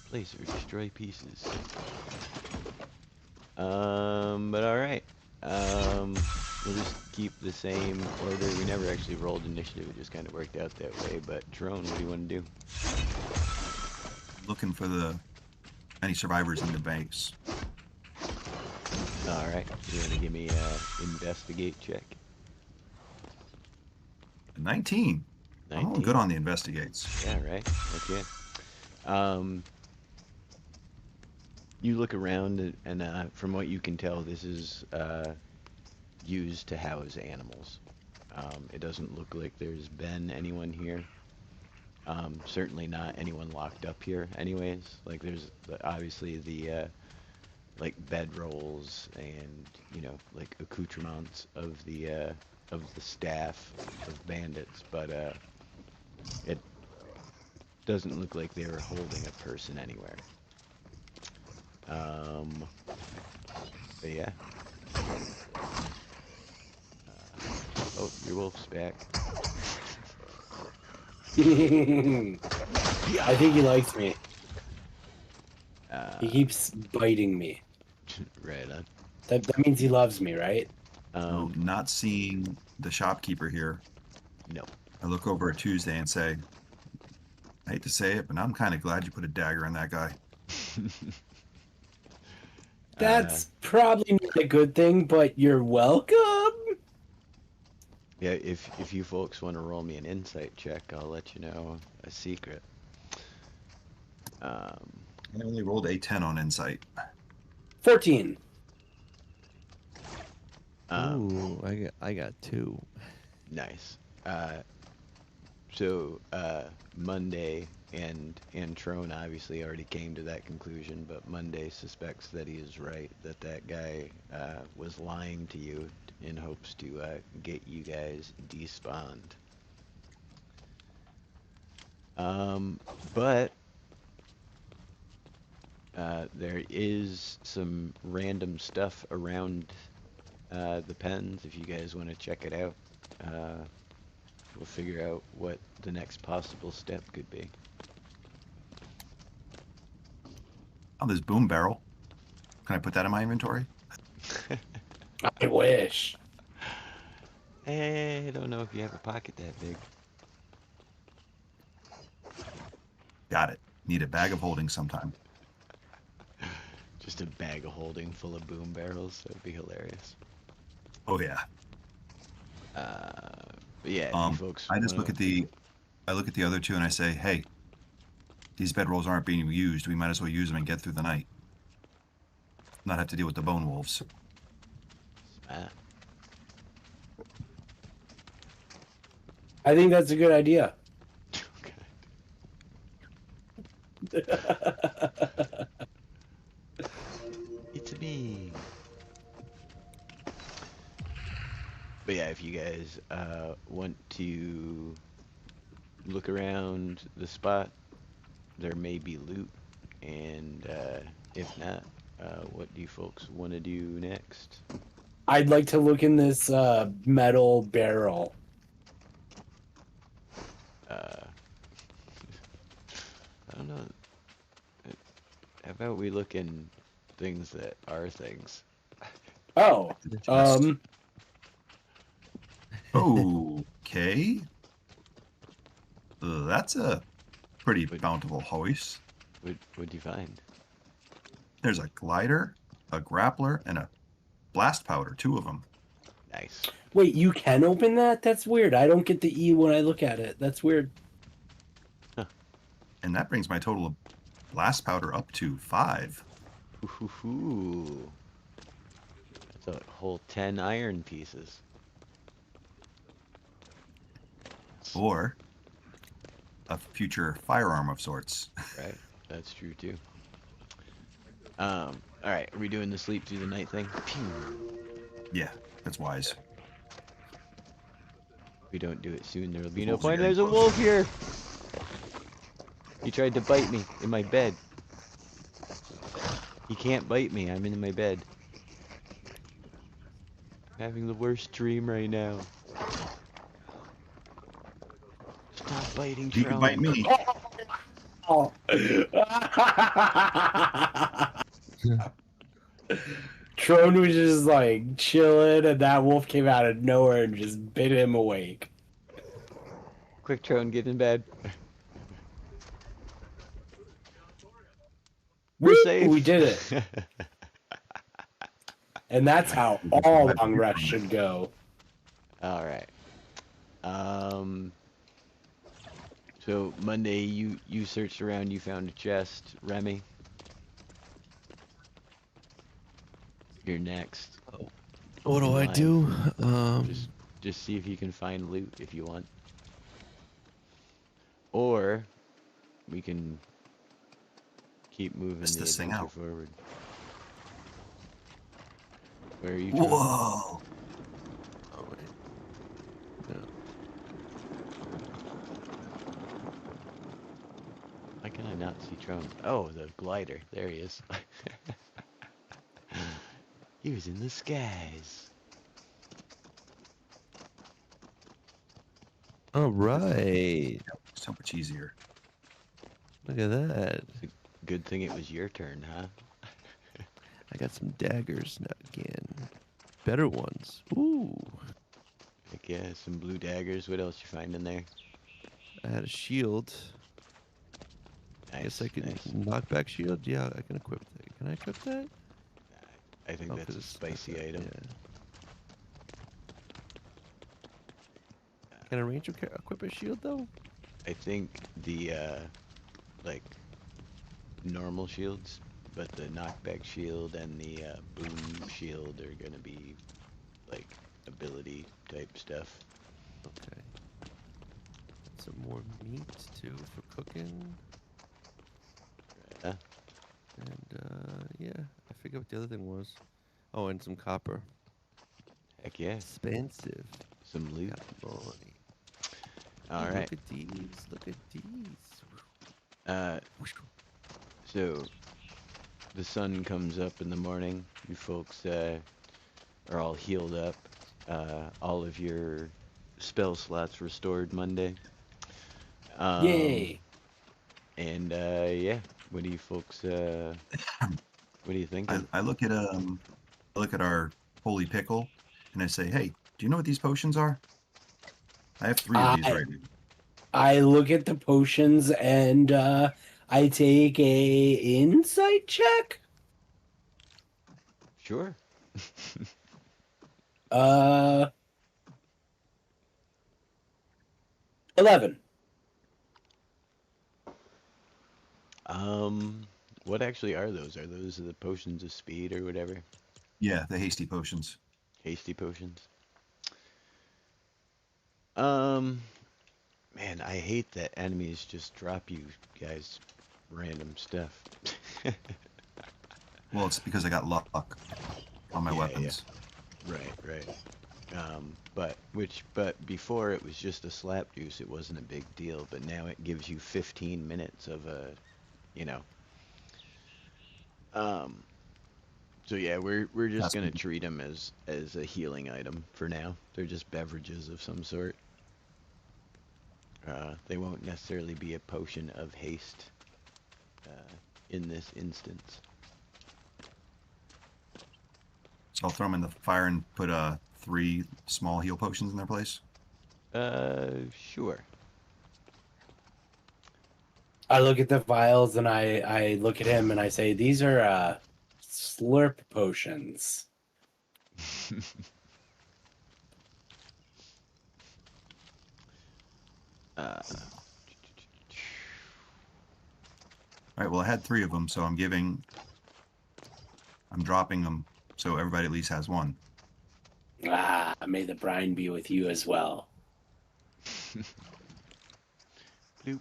Place or destroy pieces. But alright. We'll just keep the same order. We never actually rolled initiative, it just kind of worked out that way. But Trone, what do you want to do? Looking for any survivors in the base. Alright, you want to give me a investigate check? 19. I'm all good on the investigates. Yeah, right. Okay. You look around, and from what you can tell, this is used to house animals. It doesn't look like there's been anyone here. Certainly not anyone locked up here anyways. Like there's obviously the like bedrolls and like accoutrements of the staff of bandits, but it doesn't look like they were holding a person anywhere. But yeah. Oh, your wolf's back. I think he likes me. He Uh, keeps biting me. right on. That means he loves me, right? So not seeing the shopkeeper here, No. I look over at Tuesday and say, I hate to say it, but I'm kind of glad you put a dagger in that guy. That's probably not a good thing, but you're welcome. Yeah, if you folks want to roll me an insight check, I'll let you know a secret. I only rolled a 10 on insight. 14. Ooh, I got 2. Nice. So Monday and Trone obviously already came to that conclusion, but Monday suspects that he is right, that guy was lying to you in hopes to get you guys despawned. But there is some random stuff around the pens if you guys want to check it out. We'll figure out what the next possible step could be. Oh, this boom barrel. Can I put that in my inventory? I wish. I don't know if you have a pocket that big. Got it. Need a bag of holding sometime. Just a bag of holding full of boom barrels. That would be hilarious. Oh yeah. But yeah, if you folks I just wanna... look at the other two and I say, hey, these bedrolls aren't being used. We might as well use them and get through the night. Not have to deal with the bone wolves. Smart. I think that's a good idea. It's me. But yeah, if you guys want to look around the spot, there may be loot, and if not, what do you folks want to do next? I'd like to look in this metal barrel. I don't know. How about we look in things that are things? Oh, Okay. That's a pretty bountiful hoist. What'd you find? There's a glider, a grappler, and a blast powder, 2 of them. Nice. wait, you can open that? That's weird. I don't get the E when I look at it. That's weird. And that brings my total of blast powder up to 5. Ooh. That's a whole 10 iron pieces. Or a future firearm of sorts. Right, that's true too. Alright, are we doing the sleep through the night thing? Pew. Yeah, that's wise. If we don't do it soon, there'll be no Wolves are point. getting There's a closer. wolf here! He tried to bite me in my bed. He can't bite me, I'm in my bed. I'm having the worst dream right now. Stop biting, You can bite me. Oh. Trone was just like chilling, and that wolf came out of nowhere and just bit him awake. Quick, Trone, get in bed. We're Woo! safe. We did it. And that's how all long rests should go. Alright. So Monday, you searched around, you found a chest. Remy, you're next. What do in I line. do? Just see if you can find loot if you want. Or we can keep moving Test the this thing adventure out. forward. Where are you trying? Whoa! Oh, wait. No. Why can I not see Tron? Oh, the glider. There he is. He was in the skies. All right. So much easier. Look at that. Good thing it was your turn, huh? I got some daggers now again. Better ones. Ooh. Heck yeah, some blue daggers. What else you find in there? I had a shield. I Nice, guess I can nice. knock back shield. Yeah, I can equip that. Can I equip that? I think Oh, that's 'cause a it's spicy okay, item. Yeah. Can a ranger equip a shield though? I think the like normal shields, but the knockback shield and the boom shield are gonna be like ability type stuff. Okay. Some more meat too for cooking. Yeah. And yeah, I forget what the other thing was. Oh, and some copper. Heck yeah. Expensive. Some loot. Got money. All Ooh, right. Look at these. Look at these. Uh, so the sun comes up in the morning. You folks are all healed up. All of your spell slots restored Monday. Yay! And yeah, what do you folks? What are you thinking? I look at our holy pickle, and I say, "Hey, do you know what these potions are? I have 3 of these I right now." I look at the potions and I take a insight check. Sure. Uh, 11. What actually are those? Are those the potions of speed or whatever? Yeah, the hasty potions. Hasty potions. Um, Man, I hate that enemies just drop you guys random stuff. Well, it's because I got luck on my Yeah, weapons. yeah. Right. But before it was just a slap juice, it wasn't a big deal, but now it gives you 15 minutes of you know. Um, so yeah, we're just That's gonna treat them as a healing item for now. They're just beverages of some sort. They won't necessarily be a potion of haste in this instance. so I'll throw them in the fire and put 3 small heal potions in their place. Sure. I look at the vials and I look at him and I say, these are slurp potions. uh, All right. Well, I had 3 of them, so I'm dropping them, so everybody at least has 1. Ah, may the brine be with you as well. Bloop.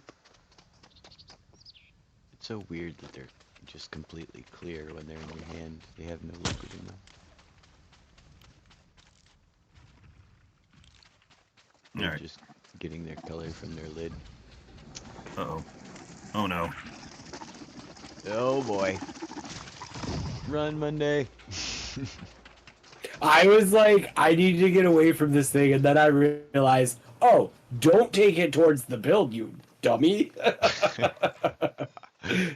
It's so weird that they're just completely clear when they're in your hand. They have no liquid in them. All They're right. just getting their color from their lid. Uh-oh. Oh no. Oh boy. Run, Monday. I was like, I need to get away from this thing, and then I realized, oh, don't take it towards the build, you dummy.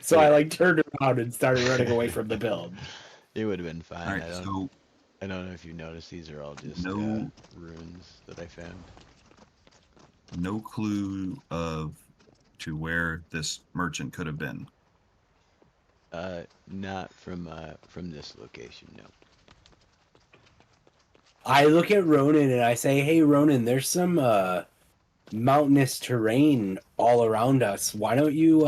So I like turned around and started running away from the build. It would have been All fine. right. So I don't know if you noticed, these are all just no runes that I found. no clue to where this merchant could have been. Not from this location, no. I look at Ronan and I say, hey, Ronan, there's some mountainous terrain all around us. Why don't you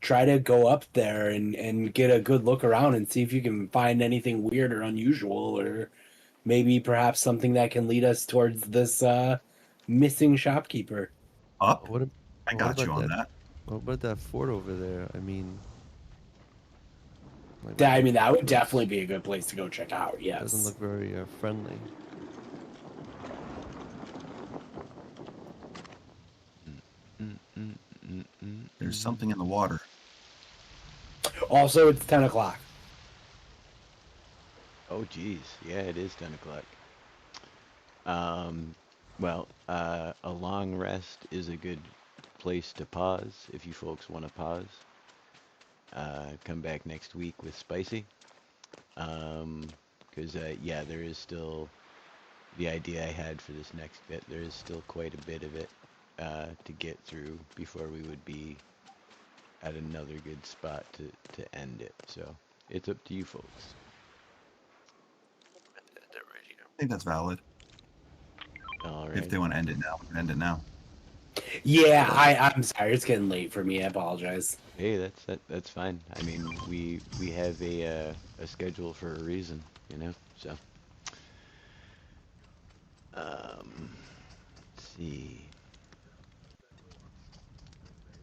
try to go up there and get a good look around and see if you can find anything weird or unusual, or maybe perhaps something that can lead us towards this missing shopkeeper. Up? What, I what got about you on that. What about that fort over there? I mean, like, I mean, that would definitely be a good place to go check out. Yes. doesn't look very friendly. There's something in the water. Also, it's 10 o'clock. Oh, geez. Yeah, it is 10 o'clock. Well, a long rest is a good place to pause if you folks want to pause. Come back next week with Spicy. Because, yeah, there is still the idea I had for this next bit. There is still quite a bit of it to get through before we would be at another good spot to end it. So it's up to you folks. I think that's valid. All right. If they want to end it now, we can end it now. Yeah, I'm sorry. It's getting late for me. I apologize. Hey, that's fine. I mean, we have a schedule for a reason, you know. So, let's see.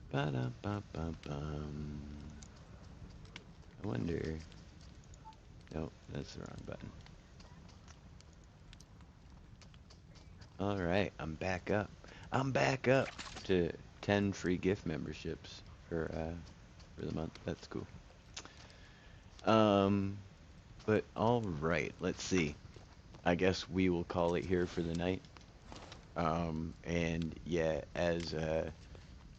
Ba-dum-bum-bum-bum. I wonder. No, that's the wrong button. All right, I'm back up. I'm back up to 10 free gift memberships for the month. That's cool. But all right, let's see. I guess we will call it here for the night. And yeah, as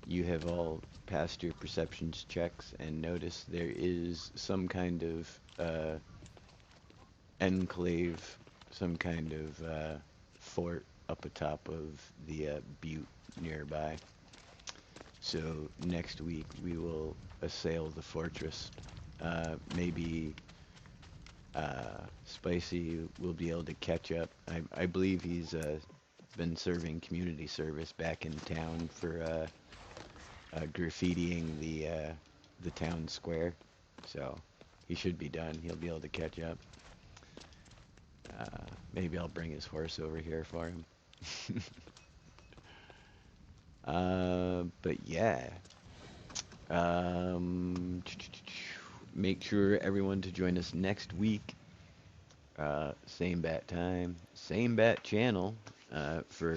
you have all passed your perceptions checks and noticed there is some kind of enclave, some kind of fort up atop of the butte nearby. So next week we will assail the fortress. Maybe Spicy will be able to catch up. I believe he's been serving community service back in town for graffitiing the town square. So he should be done. He'll be able to catch up. Maybe I'll bring his horse over here for him. But yeah. Make sure everyone to join us next week. Same bat time, same bat channel, for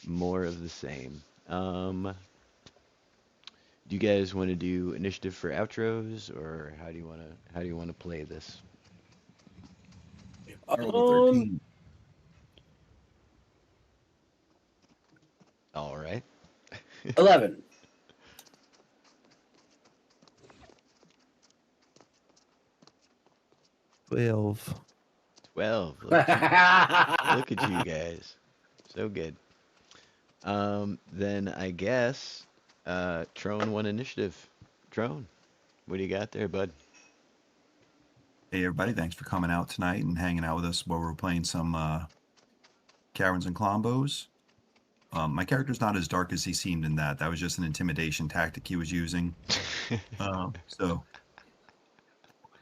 more of the same. Do you guys want to do initiative for outros, or how do you want to play this? I rolled a 13. All right. 11. 12. 12. Look at you guys. So good. Then I guess Trone won initiative. Trone, what do you got there, bud? Hey, everybody. Thanks for coming out tonight and hanging out with us while we're playing some Kaverns Klombos. My character's not as dark as he seemed in that. That was just an intimidation tactic he was using. So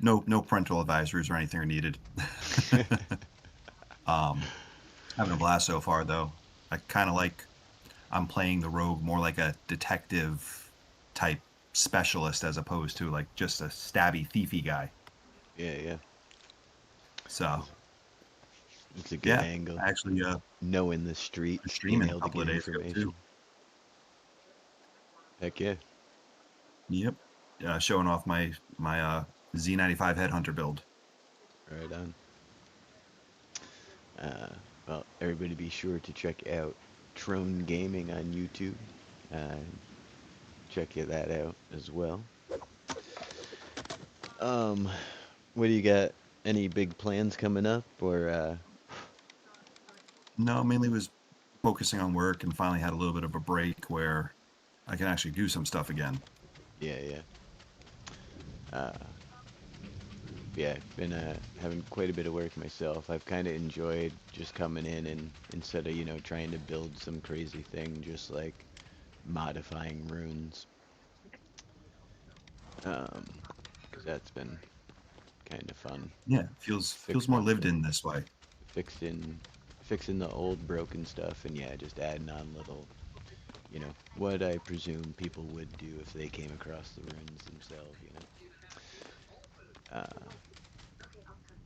no parental advisories or anything are needed. Having a blast so far, though. I kind of like I'm playing the rogue more like a detective type specialist as opposed to like just a stabby, thiefy guy. Yeah. So It's a good angle. Actually, knowing the street, streaming being a able to couple of get days ago information. too. Heck yeah. Yep. Showing off my Z95 Headhunter build. Right on. Well, everybody be sure to check out Trone Gaming on YouTube. Check that out as well. What do you got? Any big plans coming up, or? No, mainly was focusing on work and finally had a little bit of a break where I can actually do some stuff again. Yeah. yeah, been having quite a bit of work myself. I've kind of enjoyed just coming in and instead of, trying to build some crazy thing, just like modifying runes. 'Cause that's been kind of fun. Yeah, feels Fixing more up lived in this way. fixing fixing the old broken stuff and yeah, just adding on little, what I presume people would do if they came across the runes themselves.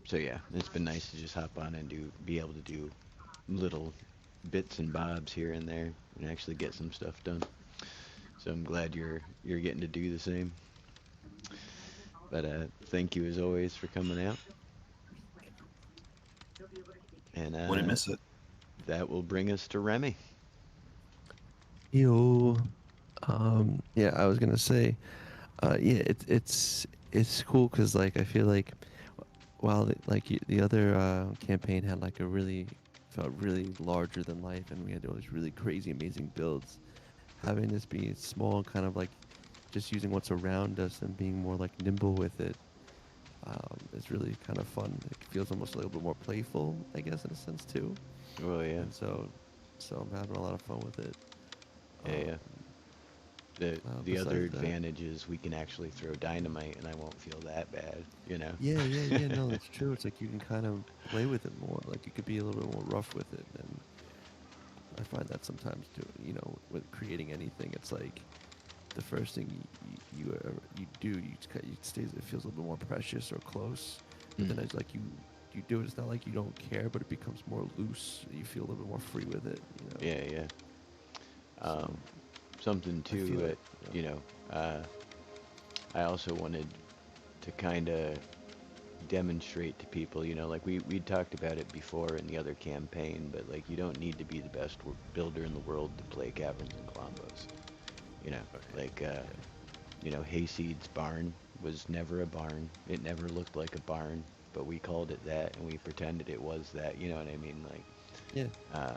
So yeah, it's been nice to just hop on and be able to do little bits and bobs here and there and actually get some stuff done. So I'm glad you're getting to do the same. But thank you as always for coming out. And Wouldn't miss it. that will bring us to Remy. Yo. Yeah, I was gonna say, yeah, it's cool because like I feel like while the other campaign had like a really felt really larger than life, and we had all these really crazy, amazing builds. Having this be small, kind of like just using what's around us and being more like nimble with it, is really kind of fun. It feels almost a little bit more playful, I guess, in a sense too. Oh yeah, And so I'm having a lot of fun with it. yeah. The other Besides that, advantage is we can actually throw dynamite and I won't feel that bad. yeah, no, that's true. It's like you can kind of play with it more. Like you could be a little bit more rough with it, and I find that sometimes too. With creating anything, it's like the first thing you do, it stays. It feels a little bit more precious or close. But then Mm. it's like you do it. It's not like you don't care, but it becomes more loose. You feel a little bit more free with it. Yeah, yeah. So Something I too feel that, like I also wanted to kind of demonstrate to people, like we talked about it before in the other campaign, but like you don't need to be the best builder in the world to play Caverns and Klombos. You know, like Hayseed's barn was never a barn. It never looked like a barn, but we called it that and we pretended it was that. You know what I mean? Like, yeah. uh,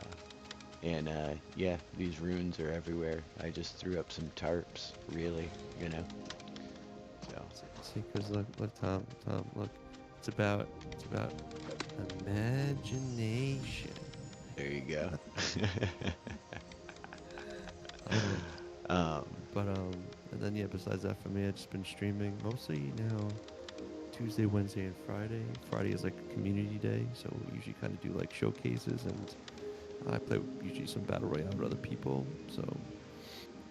and yeah, these runes are everywhere. I just threw up some tarps, really. You know, so See, because look, Tom, look, it's about imagination. there you go. Um, um, but and then yeah, besides that, for me, I've just been streaming mostly now Tuesday, Wednesday, and Friday. Friday is like a community day, so we usually kind of do like showcases, and I play usually some battle royale with other people. So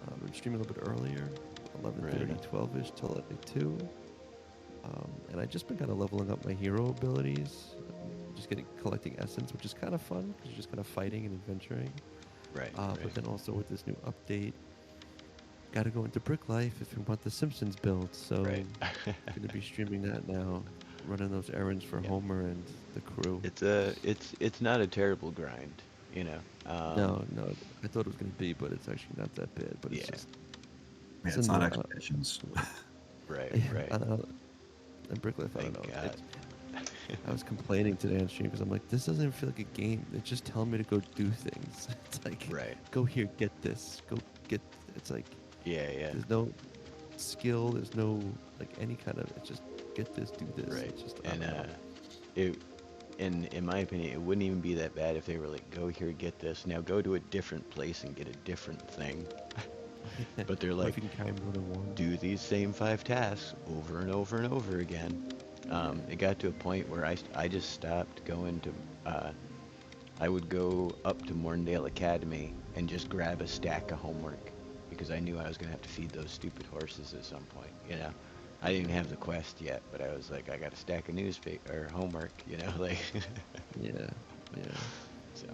I'm streaming a little bit earlier, 11:30, Right. 12ish till like 2. And I've just been kind of leveling up my hero abilities, just collecting essence, which is kind of fun because you're just kind of fighting and adventuring. Right, But right. then also with this new update, got to go into Brick Life if you want the Simpsons build. So Right. going to be streaming that now, running those errands for Yeah. Homer and the crew. It's not a terrible grind, you know. No, I thought it was going to be, but it's actually not that bad. But Yeah. it's just Yeah, it's it's not annoying. expeditions. Right, Yeah, right. I don't know. And Brick Life, I don't Thank know. God. I was complaining today on stream because I'm like, this doesn't even feel like a game. It's just telling me to go do things. It's like, Right. go here, get this, go get. It's like Yeah, yeah. there's no skill, there's no like any kind of. It's just get this, do this. Right. It's just I And don't know. it in my opinion, it wouldn't even be that bad if they were like, go here, get this. Now go to a different place and get a different thing. But they're Or if like, you can carry more than one. do these same 5 tasks over and over and over again. It got to a point where I just stopped going to, I would go up to Morndale Academy and just grab a stack of homework because I knew I was going to have to feed those stupid horses at some point. I didn't have the quest yet, but I was like, I got a stack of newspaper or homework, like, Yeah, yeah. so,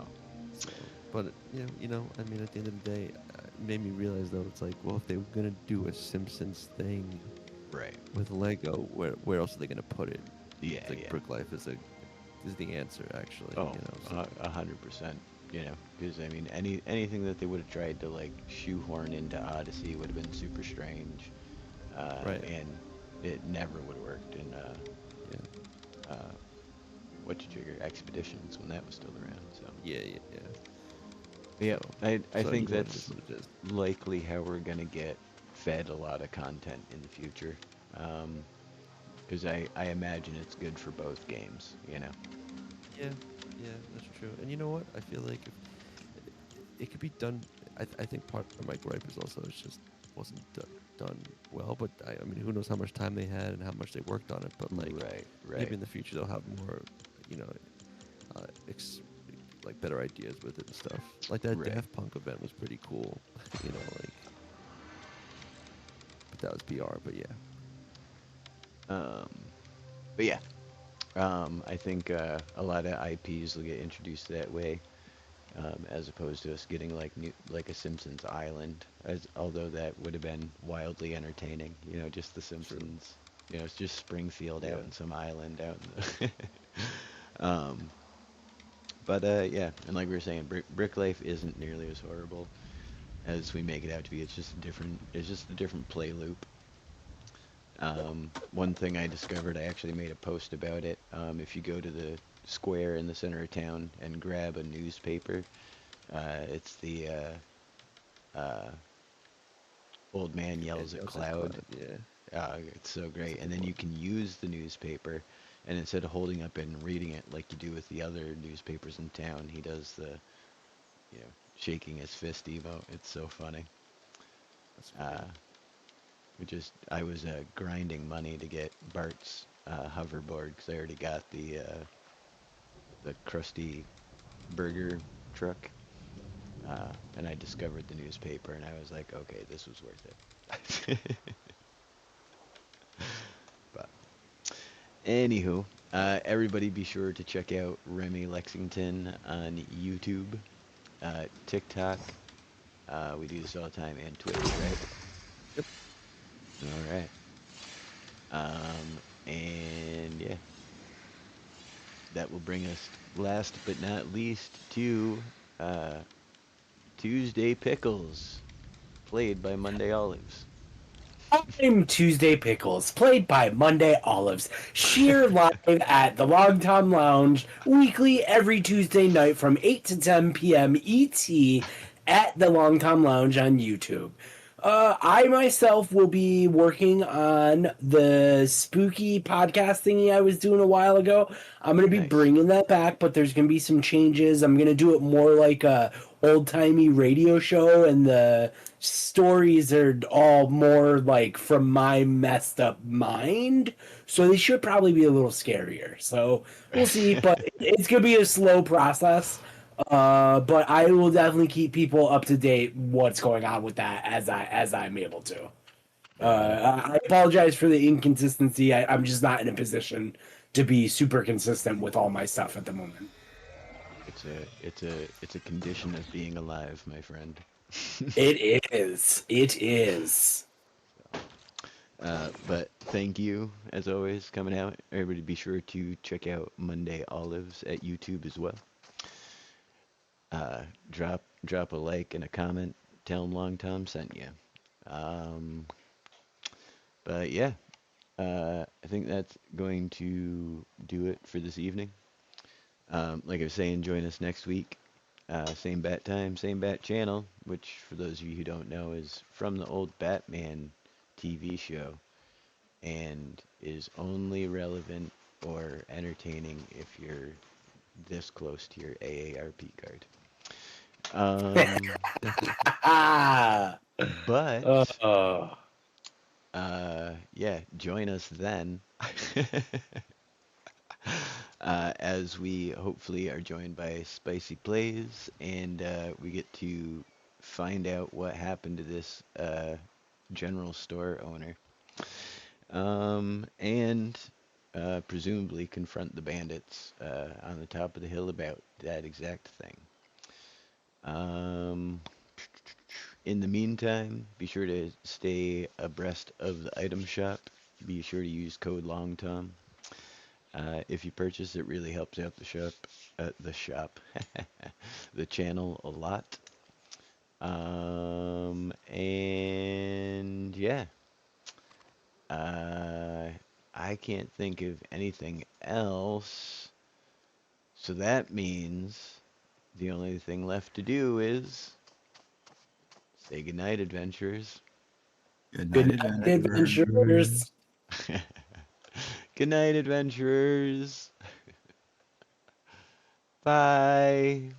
So, but I mean, at the end of the day, it made me realize though, it's like, well, if they were gonna do a Simpsons thing right. with Lego, where else are they gonna put it? Yeah, It's like yeah. Brick Life is the answer actually. Oh, So 100%. Because I mean, anything that they would have tried to like shoehorn into Odyssey would have been super strange, right, and it never would have worked in yeah, uh, what you trigger Expeditions when that was still around. So yeah. yeah, So I think it is that's what it is. likely how we're gonna get fed a lot of content in the future. Um, Because I imagine it's good for both games, you know? Yeah, yeah, that's true. And you know what? I feel like if it could be done, I think part of my gripe is also it's just wasn't done well. But I mean, who knows how much time they had and how much they worked on it. But like Right, right, maybe in the future they'll have more, you know, uh, ex- like better ideas with it and stuff. Like that right. Daft Punk event was pretty cool, you know, like. But that was PR. But yeah, Um, but yeah, I think a lot of IPs will get introduced that way, as opposed to us getting like like a Simpsons Island. As although that would have been wildly entertaining, you know, just the true. Simpsons. You know, it's just Springfield out Yeah, in some island out in the. But yeah, and like we were saying, Brick Life isn't nearly as horrible as we make it out to be. It's just a different. It's just a different play loop. One thing I discovered, I actually made a post about it. If you go to the square in the center of town and grab a newspaper, it's the uh, old man and yells at Yells at cloud. Cloud. Yeah, It's so that's a great. And good then you one. can use the newspaper, and instead of holding up and reading it like you do with the other newspapers in town, he does the, you know, shaking his fist emote. It's so funny. That's Uh, great. I was grinding money to get Bart's hoverboard because I already got the crusty burger truck, and I discovered the newspaper, and I was like, okay, this was worth it. But anywho, everybody be sure to check out Remy Lexington on YouTube, TikTok. We do this all the time, and Twitch, right? Yep. All right. And yeah, that will bring us last but not least to uh, Tuesday Pickles, played by Monday Olives. I'm Tuesday Pickles, played by Monday Olives. Sheer live at the Long Tom Lounge, weekly every Tuesday night from 8 to 10 p.m. ET at the Long Tom Lounge on YouTube. I myself will be working on the spooky podcast thingy I was doing a while ago. I'm going to be Nice. bringing that back, but there's going to be some changes. I'm going to do it more like a old-timey radio show, and the stories are all more like from my messed up mind. So they should probably be a little scarier. So we'll see, but it's going to be a slow process. But I will definitely keep people up to date what's going on with that as I'm able to. Right on. I apologize for the inconsistency. I'm just not in a position to be super consistent with all my stuff at the moment. It's a condition of being alive, my friend. It is. It is. But thank you, as always, coming out. Everybody be sure to check out Monday Olives at YouTube as well. Drop a like and a comment. Tell them Long Tom sent you. Um, but yeah, I think that's going to do it for this evening. Like I was saying, join us next week. Same bat time, same bat channel, which for those of you who don't know is from the old Batman TV show and is only relevant or entertaining if you're this close to your AARP card. Um, Ah. but Uh, yeah, join us then. As we hopefully are joined by Spicy Plays, and we get to find out what happened to this general store owner, and presumably confront the bandits on the top of the hill about that exact thing. Um, in the meantime, be sure to stay abreast of the item shop. Be sure to use code LONGTOM. If you purchase, it really helps out the shop, the channel a lot. And yeah, uh, I can't think of anything else. So that means the only thing left to do is say goodnight, adventurers. Good night, good night, adventurers. adventurers. Good night, adventurers. Bye.